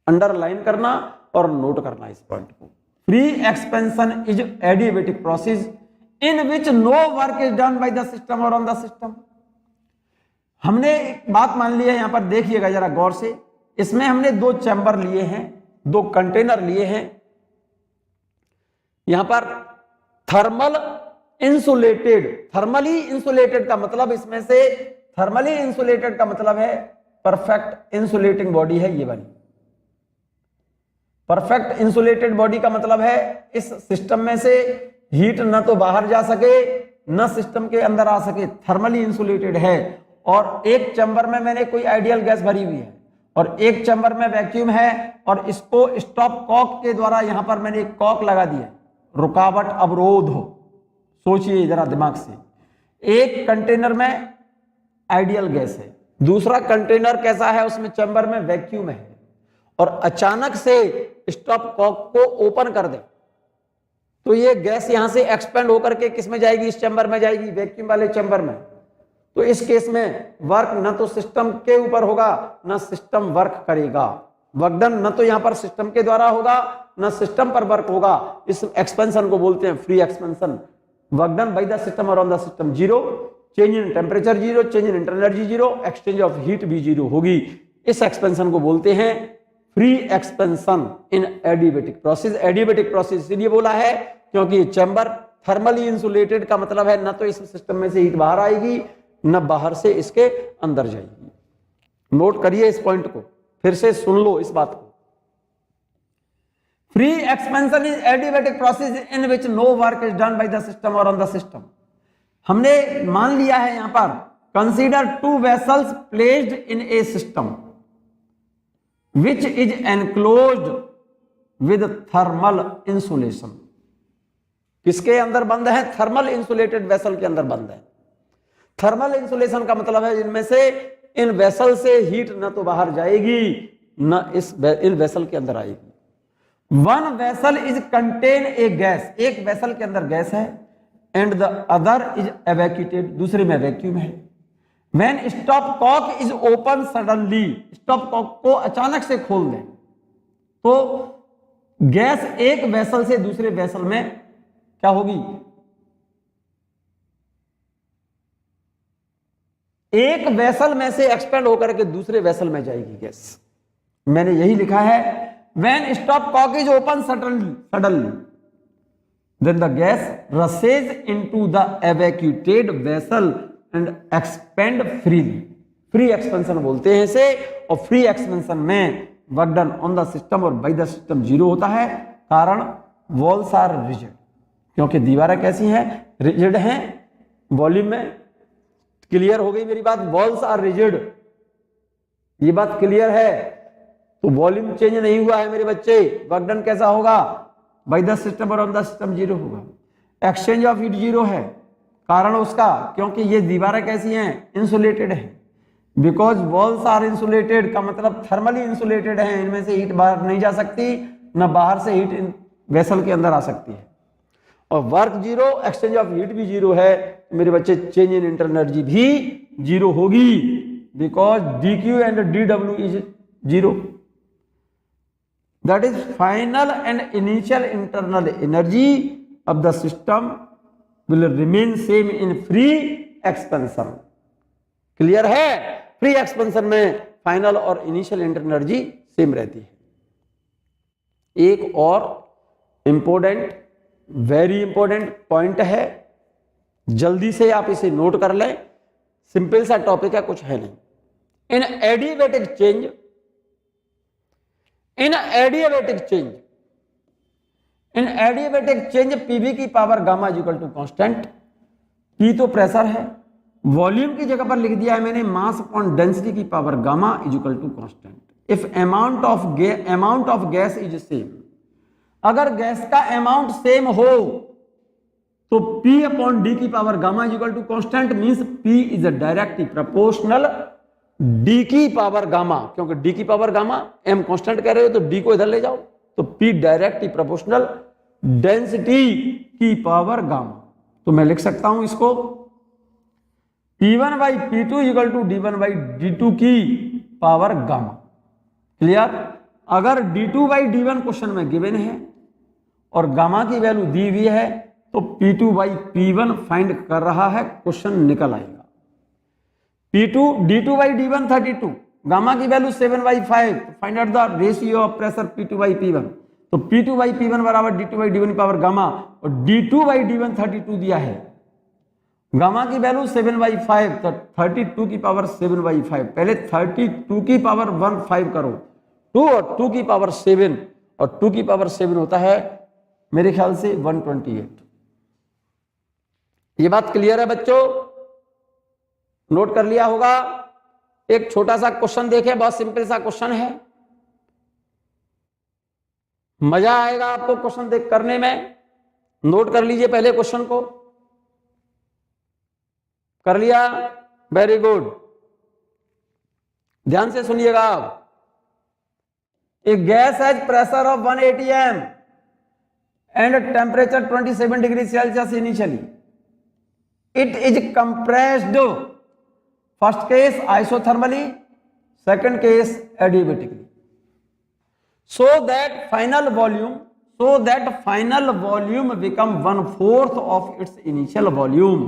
अंडरलाइन करना और नोट करना इस पॉइंट को। Free expansion is adiabatic process in which no work is done by the system और ऑन द सिस्टम। हमने एक बात मान ली है, यहां पर देखिएगा जरा गौर से, इसमें हमने 2 चैम्बर लिए हैं, 2 कंटेनर लिए हैं। यहां पर थर्मल इंसुलेटेड, थर्मली इंसुलेटेड का मतलब इसमें से थर्मली इंसुलेटेड का मतलब है परफेक्ट इंसुलेटिंग बॉडी है ये वाली। परफेक्ट इंसुलेटेड बॉडी का मतलब है इस सिस्टम में से हीट न तो बाहर जा सके न सिस्टम के अंदर आ सके, थर्मली इंसुलेटेड है। और एक चैम्बर में मैंने कोई आइडियल गैस भरी हुई है और एक चैम्बर में वैक्यूम है और इसको स्टॉप कॉक के द्वारा यहां पर मैंने एक कॉक लगा दिया, रुकावट अवरोध हो। सोचिए जरा दिमाग से, एक कंटेनर में आइडियल गैस है, दूसरा कंटेनर कैसा है, उसमें चैम्बर में वैक्यूम है और अचानक से स्टॉप कॉक को ओपन कर दे तो ये गैस यहां से एक्सपेंड होकर के किस में जाएगी, इस चैम्बर में जाएगी, वैक्यूम वाले चैम्बर में। तो इस केस में वर्क न तो सिस्टम के ऊपर होगा न सिस्टम वर्क करेगा, वर्क डन न तो यहां पर सिस्टम के द्वारा होगा न सिस्टम पर वर्क होगा। इस एक्सपेंशन को बोलते हैं free expansion. Work done by the system और on the system 0, change in temperature 0, change in internal energy 0, exchange of heat भी 0 होगी। इस एक्सपेंशन को बोलते हैं free expansion in adiabatic process. Adiabatic process इसलिए बोला है क्योंकि चैम्बर थर्मली इंसुलेटेड का मतलब है न तो इस सिस्टम में से हीट बाहर आएगी न बाहर से इसके अंदर जाएगी। नोट करिए इस पॉइंट को, फिर से सुन लो इस बात को। Free expansion is adiabatic process in which no work is done by the system और ऑन द सिस्टम। हमने मान लिया है यहां पर, consider 2 vessels placed in a system which is enclosed with thermal insulation. किसके अंदर बंद है, थर्मल इंसुलेटेड वेसल के अंदर बंद है। थर्मल इंसुलेशन का मतलब है जिनमें से इन वेसल से हीट न तो बाहर जाएगी न इन वेसल के अंदर आएगी। 1 vessel is contain a gas, एक वेसल के अंदर गैस है, and the other is evacuated, दूसरे में वैक्यूम है। When stop cock is open suddenly, stop cock को अचानक से खोल दें तो गैस एक वेसल से दूसरे वेसल में क्या होगी, एक वेसल में से एक्सपेंड होकर के दूसरे वेसल में जाएगी गैस। मैंने यही लिखा है, when stop cock is open suddenly then the gas rushes into the evacuated vessel and expand freely। Free expansion बोलते हैं इसे। और फ्री एक्सपेंशन में work done on the system और बाय द सिस्टम 0 होता है, कारण वॉल्स आर रिजिड, क्योंकि दीवारें कैसी हैं, रिजिड हैं। वॉल्यूम में क्लियर हो गई मेरी बात, वॉल्स आर रिजिड, ये बात क्लियर है। तो वॉल्यूम चेंज नहीं हुआ है मेरे बच्चे, वर्क डन कैसा होगा, बाय द सिस्टम और ऑन द सिस्टम 0 होगा। एक्सचेंज ऑफ हीट 0 है, कारण उसका क्योंकि ये दीवारें कैसी हैं, इंसुलेटेड है। बिकॉज वॉल्स आर इंसुलेटेड का मतलब थर्मली इंसुलेटेड है, इनमें से हीट बाहर नहीं जा सकती, न बाहर से हीट वेसल के अंदर आ सकती है। और वर्क 0, एक्सचेंज ऑफ हीट भी 0 है, मेरे बच्चे चेंज इन इंटरनल एनर्जी भी 0 होगी, because dq and dw is 0। That is final and initial internal energy of the system will remain same in free expansion। Clear है, फ्री एक्सपेंशन में final और initial internal energy same रहती है। एक और important, very important point है, जल्दी से आप इसे नोट कर लें, सिंपल सा टॉपिक है, कुछ है नहीं। In adiabatic change, in adiabatic change PV की power gamma is equal to constant. P तो प्रेशर है, वॉल्यूम की जगह पर लिख दिया है मैंने मास अपॉन डेंसिटी की power gamma is equal to constant. If amount of gas is same, अगर गैस का अमाउंट सेम हो तो P अपॉन डी की power gamma is equal to constant, means P is directly proportional D की power gamma, क्योंकि D की power gamma, M constant कह रहे हो तो D को इधर ले जाओ, तो P डायरेक्टली प्रोपोर्शनल डेंसिटी की पावर गामा। तो मैं लिख सकता हूं इसको P1 by P2 equal to D1 by D2 की पावर गामा। क्लियर? अगर D2 बाई D1 क्वेश्चन में गिवन है और गामा की वैल्यू दी हुई है तो P2 बाई P1 फाइंड कर रहा है, क्वेश्चन निकल आएगा। D2 बाई D1 32, गामा की value 7/5, find out the ratio of pressure P2 by P1। तो P2 बाई P1 बराबर D2 बाई D1 की पावर गामा, और D2 बाई D1 32 दिया है, गामा की वैल्यू 7/5, तो 32 की पावर 7/5। पहले 32 की पावर 15 करो, 2 और 2 की पावर 7, और 2 की पावर 7 होता है मेरे ख्याल से 128। ये बात क्लियर है बच्चों? नोट कर लिया होगा। एक छोटा सा क्वेश्चन देखें, बहुत सिंपल सा क्वेश्चन है, मजा आएगा आपको क्वेश्चन देख करने में। नोट कर लीजिए पहले क्वेश्चन को। कर लिया? वेरी गुड, ध्यान से सुनिएगा आप। A gas has pressure of 180 m and temperature 27 degree Celsius initially. It is compressed, first case isothermally, second case adiabatically, so that final volume become 1/4 of its initial volume.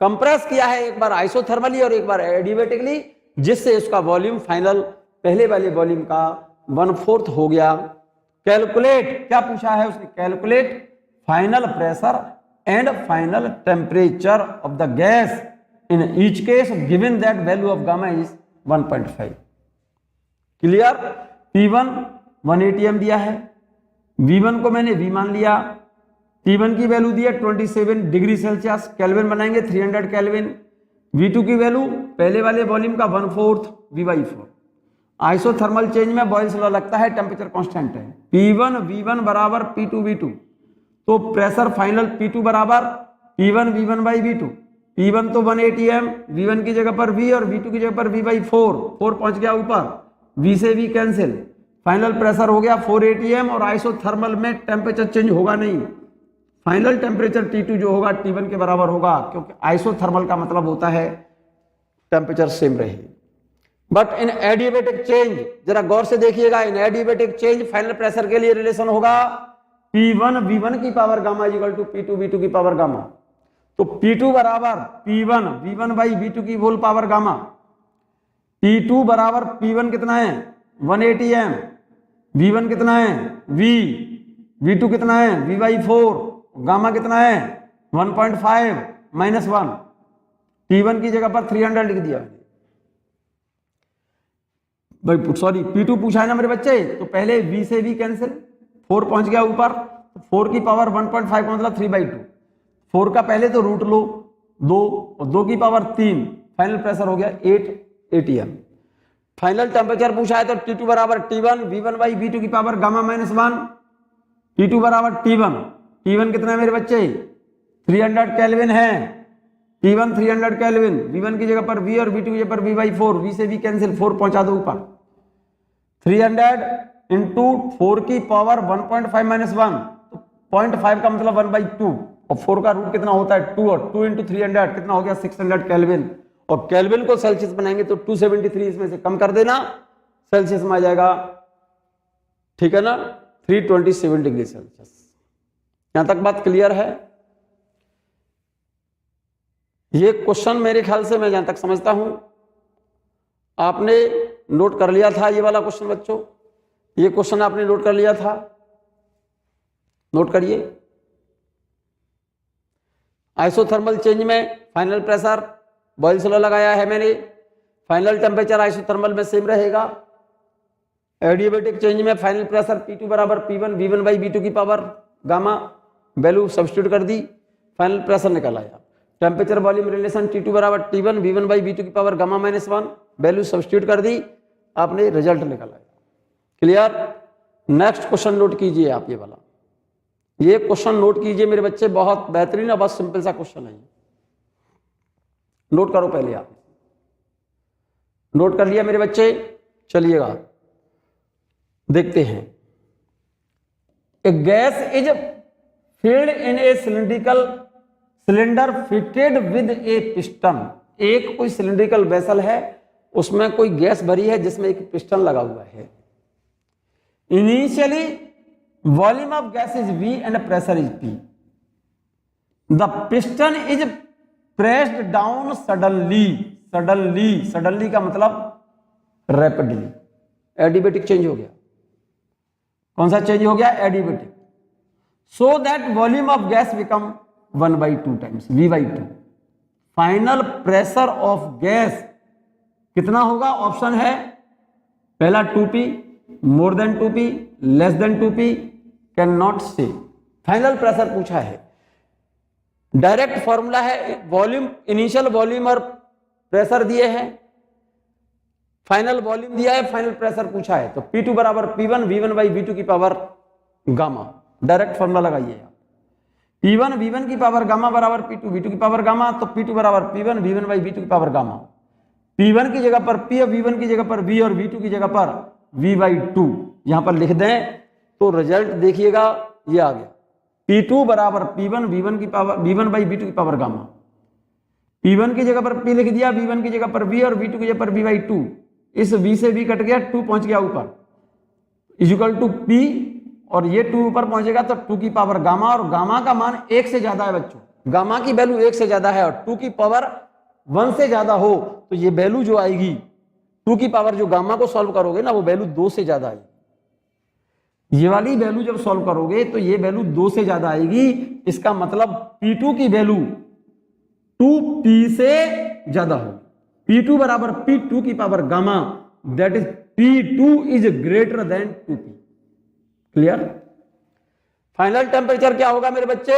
Compress किया है एक बार isothermally और एक बार एडिएबेटिकली, जिससे उसका volume final पहले वाले volume का 1/4 हो गया। कैलकुलेट, क्या पूछा है उसने? Calculate final pressure and final temperature of the gas in each case given that value of gamma is 1.5। Clear? P1 180 m दिया है, V1 को मैंने V मान लिया, P1 की वैल्यू दी है 27 डिग्री सेल्सियस, केल्विन बनाएंगे 300 केल्विन। V2 की वैल्यू पहले वाले वॉल्यूम का 1/4 V/4। आइसोथर्मल चेंज में बॉयल्स लॉ लगता है, टेम्परेचर कांस्टेंट है। P1 V1 बराबर P2 V2, तो प्रेशर फाइनल P2 बराबर P1 V1 by V2। P1 तो 180 m, V1 की जगह पर V और V2 की जगह पर V/4, 4 पहुंच गया ऊपर, V से V कैंसिल, फाइनल प्रेशर हो गया 480 m। और आइसोथर्मल में टेम्परेचर चेंज होगा नहीं, फाइनल टेम्परेचर T2 जो होगा T1 के बराबर होगा, क्योंकि आइसोथर्मल का मतलब होता है टेम्परेचर सेम रहे। बट इन एडिएबेटिक चेंज, जरा गौर से देखिएगा, इन एडिएबेटिक चेंज फाइनल प्रेशर के लिए रिलेशन होगा P1 V1 की power gamma equal to P2 V2 की पावर गामा। तो P2 बराबर P1 V1 बाई V2 की होल पावर गामा। P2 बराबर P1 कितना है? 180 m, V1 कितना है? V, V2 कितना है? V/4, गामा कितना है? 1.5 -1। P1 की जगह पर 300 लिख दिया भाई, सॉरी P2 पूछा है ना मेरे बच्चे, तो पहले V से V कैंसिल, 4 पहुंच गया ऊपर, 4 की पावर 1.5 का मतलब 3/2। 4 का पहले तो रूट लो 2, और 2 की पावर 3, फाइनल प्रेशर हो गया 880 m। फाइनल टेम्परेचर पूछा है तो T2 बराबर T1 V1 बाई V2 की पावर गामा -1। T2 बराबर T1 कितना है मेरे बच्चे? 300 केल्विन है। T1 300 केल्विन, V1 की जगह पर V और V2 की जगह पर V/4, V से V कैंसिल, 4 पहुंचा दो ऊपर। 300 इंटू 4 की पावर 1.5 -1, तो 0.5 का मतलब 1/2, और 4 का रूट कितना होता है? 2, और 2 इंटू 300 कितना हो गया? 600 केल्विन। और केल्विन को सेल्सियस बनाएंगे तो 273 इसमें से कम कर देना, सेल्सियस में आ जाएगा, ठीक है ना, 327 डिग्री सेल्सियस। यहां तक बात क्लियर है? ये क्वेश्चन मेरे ख्याल से, मैं जहां तक समझता हूं, आपने नोट कर लिया था। ये वाला क्वेश्चन बच्चों, ये क्वेश्चन आपने नोट कर लिया था, नोट करिए। आइसोथर्मल चेंज में फाइनल प्रेशर बॉयल्स लॉ लगाया है मैंने, फाइनल टेम्परेचर आइसोथर्मल में सेम रहेगा। एडिएबेटिक चेंज में फाइनल प्रेशर P2 बराबर P1 V1 बाई V2 की पावर गामा, वैल्यू सब्स्टिट्यूट कर दी, फाइनल प्रेशर निकल आया। टेम्परेचर वॉल्यूम रिलेशन T2 बराबर T1 V1 बाई V2 की पावर गामा -1, वैल्यू सब्स्टिट्यूट कर दी, आपने रिजल्ट निकल आया। क्लियर? नेक्स्ट क्वेश्चन नोट कीजिए आप, ये वाला, ये क्वेश्चन नोट कीजिए मेरे बच्चे, बहुत बेहतरीन और बहुत सिंपल सा क्वेश्चन है। नोट करो पहले आप, नोट कर लिया मेरे बच्चे? चलिएगा देखते हैं। A gas is filled in a cylindrical cylinder fitted with a piston। एक कोई सिलिंड्रिकल वेसल है, उसमें कोई गैस भरी है जिसमें एक पिस्टन लगा हुआ है। Initially volume of gas is V and pressure is P। The piston is pressed down suddenly. Suddenly का मतलब रैपिडली। एडिबेटिक चेंज हो गया। कौन सा चेंज हो गया? Adiabatic. So that volume of gas become 1/2 times V/2। Final pressure of gas कितना होगा? ऑप्शन है पहला 2P, more than 2P, less than 2P, can not say. Final pressure पूछा है, डायरेक्ट फॉर्मूला है, वॉल्यूम, इनिशियल वॉल्यूम और pressure दिए हैं, फाइनल वॉल्यूम दिया है, फाइनल प्रेशर पूछा है। तो P2 बराबर P1 V1/V2 की पावर गामा। डायरेक्ट फॉर्मूला लगाइए आप। P1 V1 की पावर गामा बराबर P2 V2 की पावर गामा। तो P2 बराबर P1 V1/V2 की पावर गामा। P1 की जगह पर P और V1 की जगह पर V और V2 की जगह पर V/2 यहां पर लिख दें तो रिजल्ट देखिएगा, ये आ गया। P2 बराबर P1 V1 की पावर V1/V2 की पावर गामा। P1 की जगह पर P लिख दिया, V1 की जगह पर V और V2 की जगह पर V/2। इस V से V कट गया, 2 पहुंच गया ऊपर, इक्वल टू P, और ये 2 ऊपर पहुंचेगा तो 2 की पावर गामा, और गामा का मान 1 से ज्यादा है बच्चों। गामा की वैल्यू 1 से ज्यादा है और 2 की पावर 1 से ज्यादा हो तो ये वैल्यू जो आएगी 2 की पावर, जो गामा को सॉल्व करोगे ना, वो वैल्यू 2 से ज्यादा आएगी। ये वाली वैल्यू जब सॉल्व करोगे तो ये वैल्यू 2 से ज्यादा आएगी। इसका मतलब P2 की वैल्यू 2P से ज्यादा होगी। P2 बराबर P2 की power gamma, that is P2 is greater than 2P। Clear? Final temperature क्या होगा मेरे बच्चे?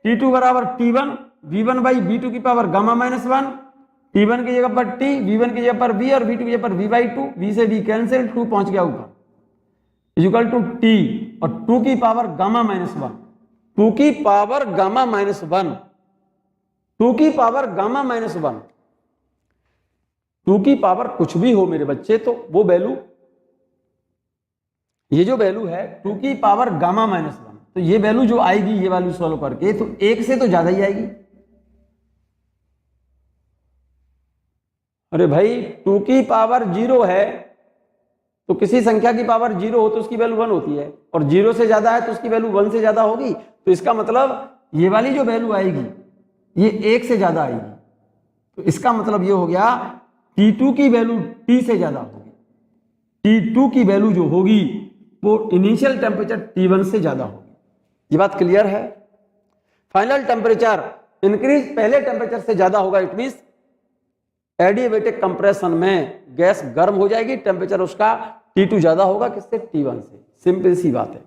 T2 बराबर T1 V1/V2 की पावर गामा -1। T1 की जगह पर T, V1 की जगह पर V और V2 की जगह पर V/2। V से V कैंसिल, 2 पहुंच गया ऊपर, इक्वल टू T और 2 की पावर गामा -1। 2 की पावर गामा -1, 2 की पावर गामा -1। 2 की पावर कुछ भी हो मेरे बच्चे, तो वो वैल्यू, ये जो वैल्यू है 2 की पावर गामा -1, तो ये वैल्यू जो आएगी, ये वैल्यू सॉल्व करके, तो 1 से तो ज्यादा ही आएगी। अरे भाई 2 की पावर 0 है तो किसी संख्या की पावर 0 हो तो उसकी वैल्यू 1 होती है, और 0 से ज्यादा है तो उसकी वैल्यू 1 से ज्यादा होगी। तो इसका मतलब ये वाली जो वैल्यू आएगी ये 1 से ज्यादा आएगी। तो इसका मतलब ये हो गया T2 की वैल्यू T से ज्यादा होगी। T2 की वैल्यू जो होगी वो इनिशियल टेम्परेचर T1 से ज्यादा होगी। ये बात क्लियर है? फाइनल टेम्परेचर इंक्रीज पहले टेम्परेचर से ज्यादा होगा, इट मींस एडिएबेटिक कंप्रेशन में गैस गर्म हो जाएगी, टेम्परेचर उसका T2 ज्यादा होगा, किससे? T1 से। सिंपल सी बात है,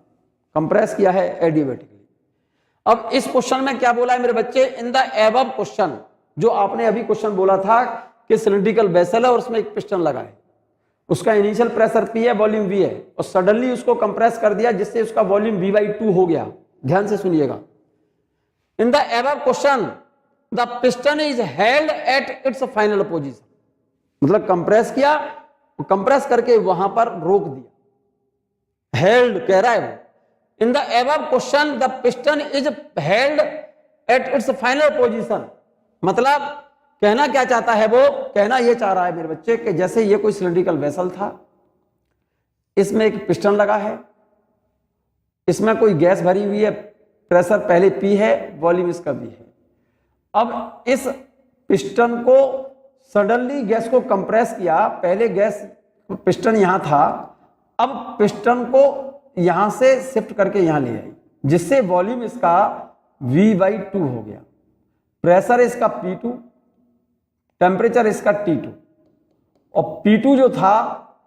कंप्रेस किया है एडिएबेटिकली। अब इस क्वेश्चन में क्या बोला है मेरे बच्चे? इन द एबव क्वेश्चन, जो आपने अभी क्वेश्चन बोला था कि सिलिंड्रिकल वेसल है और उसमें एक पिस्टन लगा है, उसका इनिशियल प्रेशर P है, वॉल्यूम V है, और सडनली उसको कंप्रेस कर दिया जिससे उसका वॉल्यूम V/2 हो गया। ध्यान से सुनिएगा। In the above question the piston is held at its final position, मतलब कंप्रेस किया, कंप्रेस करके वहां पर रोक दिया, हेल्ड कह रहा है वो। In the above question the piston is held at its final position, मतलब कहना क्या चाहता है वो? कहना यह चाह रहा है मेरे बच्चे कि जैसे ये कोई सिलिंड्रिकल वेसल था, इसमें एक पिस्टन लगा है, इसमें कोई गैस भरी हुई है, प्रेशर पहले P है, वॉल्यूम इसका V है। अब इस पिस्टन को सडनली गैस को कंप्रेस किया, पहले गैस पिस्टन यहां था, अब पिस्टन को यहां से शिफ्ट करके यहां ले आई, जिससे वॉल्यूम इसका V/2 हो गया, प्रेशर इसका P2, टेम्परेचर इसका T2, और P2 जो था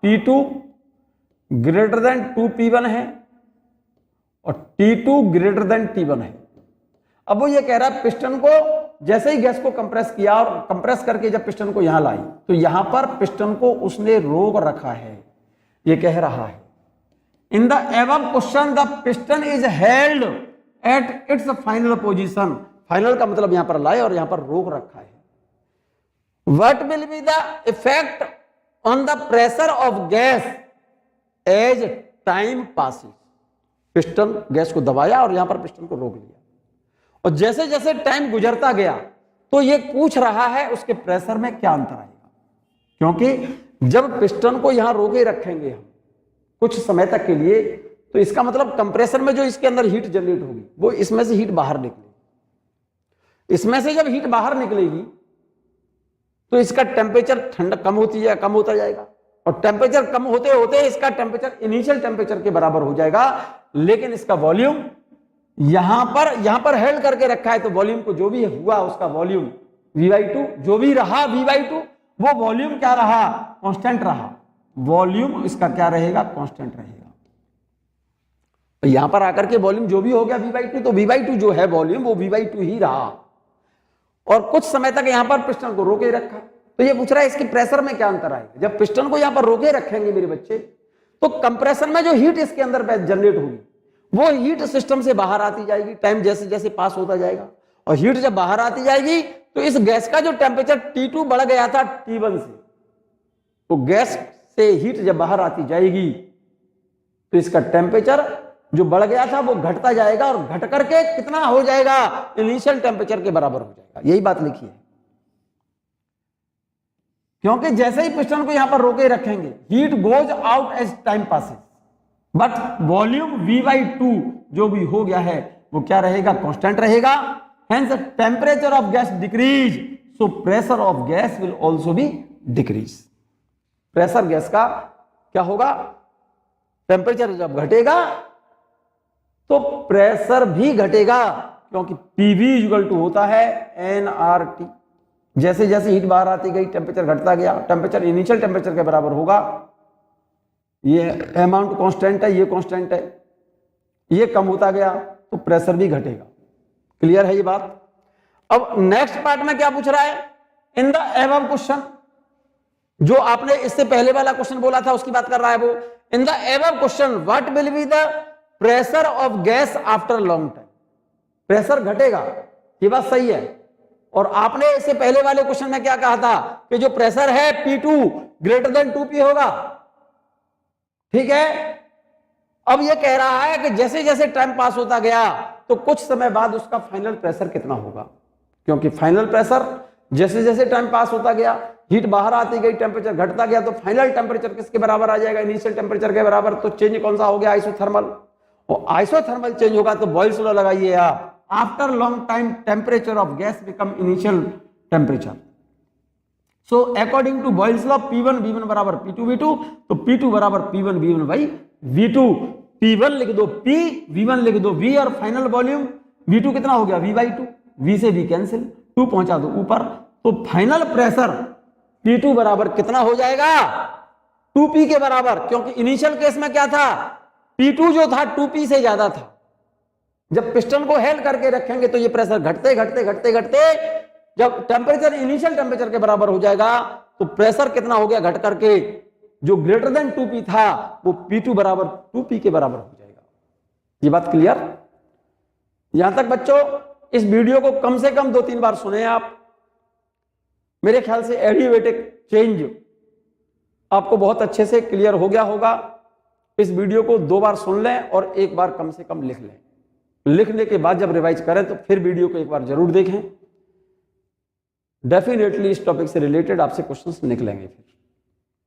P2 ग्रेटर देन 2P1 है और T2 ग्रेटर देन T1 है। अब वो ये कह रहा है पिस्टन को जैसे ही गैस को कंप्रेस किया और कंप्रेस करके जब पिस्टन को यहां लाई तो यहां पर पिस्टन को उसने रोक रखा है। ये कह रहा है in the above question the piston is held at its final position, final का मतलब यहां पर लाए और यहां पर रोक रखा है। What will be the effect on the pressure of gas as time passes, piston gas को दबाया और यहां पर पिस्टन को रोक लिया। और जैसे जैसे टाइम गुजरता गया तो ये पूछ रहा है उसके प्रेशर में क्या अंतर आएगा, क्योंकि जब पिस्टन को यहां रोके रखेंगे हम कुछ समय तक के लिए, तो इसका मतलब कंप्रेसर में जो इसके अंदर हीट जनरेट होगी वो इसमें से हीट बाहर निकलेगी। इसमें से जब हीट बाहर निकलेगी तो इसका टेम्परेचर ठंडा कम होता जाएगा, और टेम्परेचर कम होते होते इसका टेम्परेचर इनिशियल टेम्परेचर के बराबर हो जाएगा, लेकिन इसका वॉल्यूम यहां पर हेल्ड करके रखा है, तो वॉल्यूम को जो भी हुआ उसका वॉल्यूम V/2 जो भी रहा V/2 वो वॉल्यूम क्या रहा, कांस्टेंट रहा। वॉल्यूम इसका क्या रहेगा, कांस्टेंट रहेगा। तो यहां पर आकर के वॉल्यूम जो भी हो गया V/2, तो V/2 जो है वॉल्यूम वो V/2 ही रहा, और कुछ समय तक यहां पर पिस्टन को रोके रखा। तो ये पूछ रहा है इसके प्रेशर में क्या अंतर आएगा। जब पिस्टन को यहां पर रोके रखेंगे मेरे बच्चे, तो कंप्रेशन में जो हीट इसके अंदर जनरेट होगी वो हीट सिस्टम से बाहर आती जाएगी, टाइम जैसे जैसे पास होता जाएगा, और हीट जब बाहर आती जाएगी तो इस गैस का जो टेम्परेचर T2 बढ़ गया था T1 से, तो गैस से हीट जब बाहर आती जाएगी तो इसका टेम्परेचर जो बढ़ गया था वो घटता जाएगा, और घट करके कितना हो जाएगा, इनिशियल टेम्परेचर के बराबर हो जाएगा। यही बात लिखी है, क्योंकि जैसे ही पिस्टन को यहां पर रोके रखेंगे heat goes out as time passes, but volume V/2 जो भी हो गया है वो क्या रहेगा, कांस्टेंट रहेगा। Hence temperature of gas decrease, so pressure of gas will also be decrease. Pressure gas का क्या होगा, टेम्परेचर जब घटेगा तो प्रेशर भी घटेगा, क्योंकि PV होता है nRT। जैसे जैसे हीट बाहर आती गई टेम्परेचर घटता गया, टेम्परेचर इनिशियल टेम्परेचर के बराबर होगा। ये अमाउंट कांस्टेंट है, ये कांस्टेंट है, ये कम होता गया तो प्रेशर भी घटेगा। क्लियर है ये बात। अब नेक्स्ट पार्ट में क्या पूछ रहा है, इन द अबव क्वेश्चन, जो आपने इससे पहले वाला क्वेश्चन बोला था उसकी बात कर रहा है वो। In the above question what will be the pressure of gas after long time. Pressure घटेगा, ये बात सही है, और आपने इससे पहले वाले क्वेश्चन में क्या कहा था कि जो प्रेशर है P2 ग्रेटर देन 2P होगा, ठीक है। अब ये कह रहा है कि जैसे जैसे टाइम पास होता गया तो कुछ समय बाद उसका फाइनल प्रेशर कितना होगा, क्योंकि फाइनल प्रेशर जैसे जैसे टाइम पास होता गया हीट बाहर आती गई टेम्परेचर घटता गया, तो फाइनल टेम्परेचर किसके बराबर आ जाएगा, इनिशियल टेम्परेचर के बराबर। तो चेंज कौन सा हो गया, आइसोथर्मल, और आइसोथर्मल चेंज होगा तो बॉयल्स लॉ लगाइए आप, after long time temperature of gas become initial temperature. So according to Boyle's law P1 V1 बराबर P2 V2, तो P2 बराबर P1 V1 by V2। P1 लिख दो P, V1 लिख दो V, और फाइनल वॉल्यूम V2 कितना हो गया V/2, V से V कैंसिल, 2 पहुंचा दो ऊपर, तो फाइनल प्रेशर P2 बराबर कितना हो जाएगा, 2P के बराबर, क्योंकि इनिशियल केस में क्या था, P2 जो था 2P से ज्यादा था। जब पिस्टन को हेल्ड करके रखेंगे तो ये प्रेशर घटते घटते घटते घटते जब टेम्परेचर इनिशियल टेम्परेचर के बराबर हो जाएगा तो प्रेशर कितना हो गया, घट करके जो ग्रेटर देन 2P था वो P2 बराबर 2P के बराबर हो जाएगा। ये बात क्लियर। यहां तक बच्चों इस वीडियो को कम से कम 2-3 बार सुने आप। मेरे ख्याल से एडियोबैटिक चेंज आपको बहुत अच्छे से क्लियर हो गया होगा। इस वीडियो को 2 बार सुन लें और 1 बार कम से कम लिख लें। लिखने के बाद जब रिवाइज करें तो फिर वीडियो को 1 बार जरूर देखें। डेफिनेटली इस टॉपिक से रिलेटेड आपसे क्वेश्चंस निकलेंगे। फिर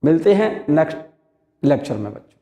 मिलते हैं नेक्स्ट लेक्चर में बच्चों।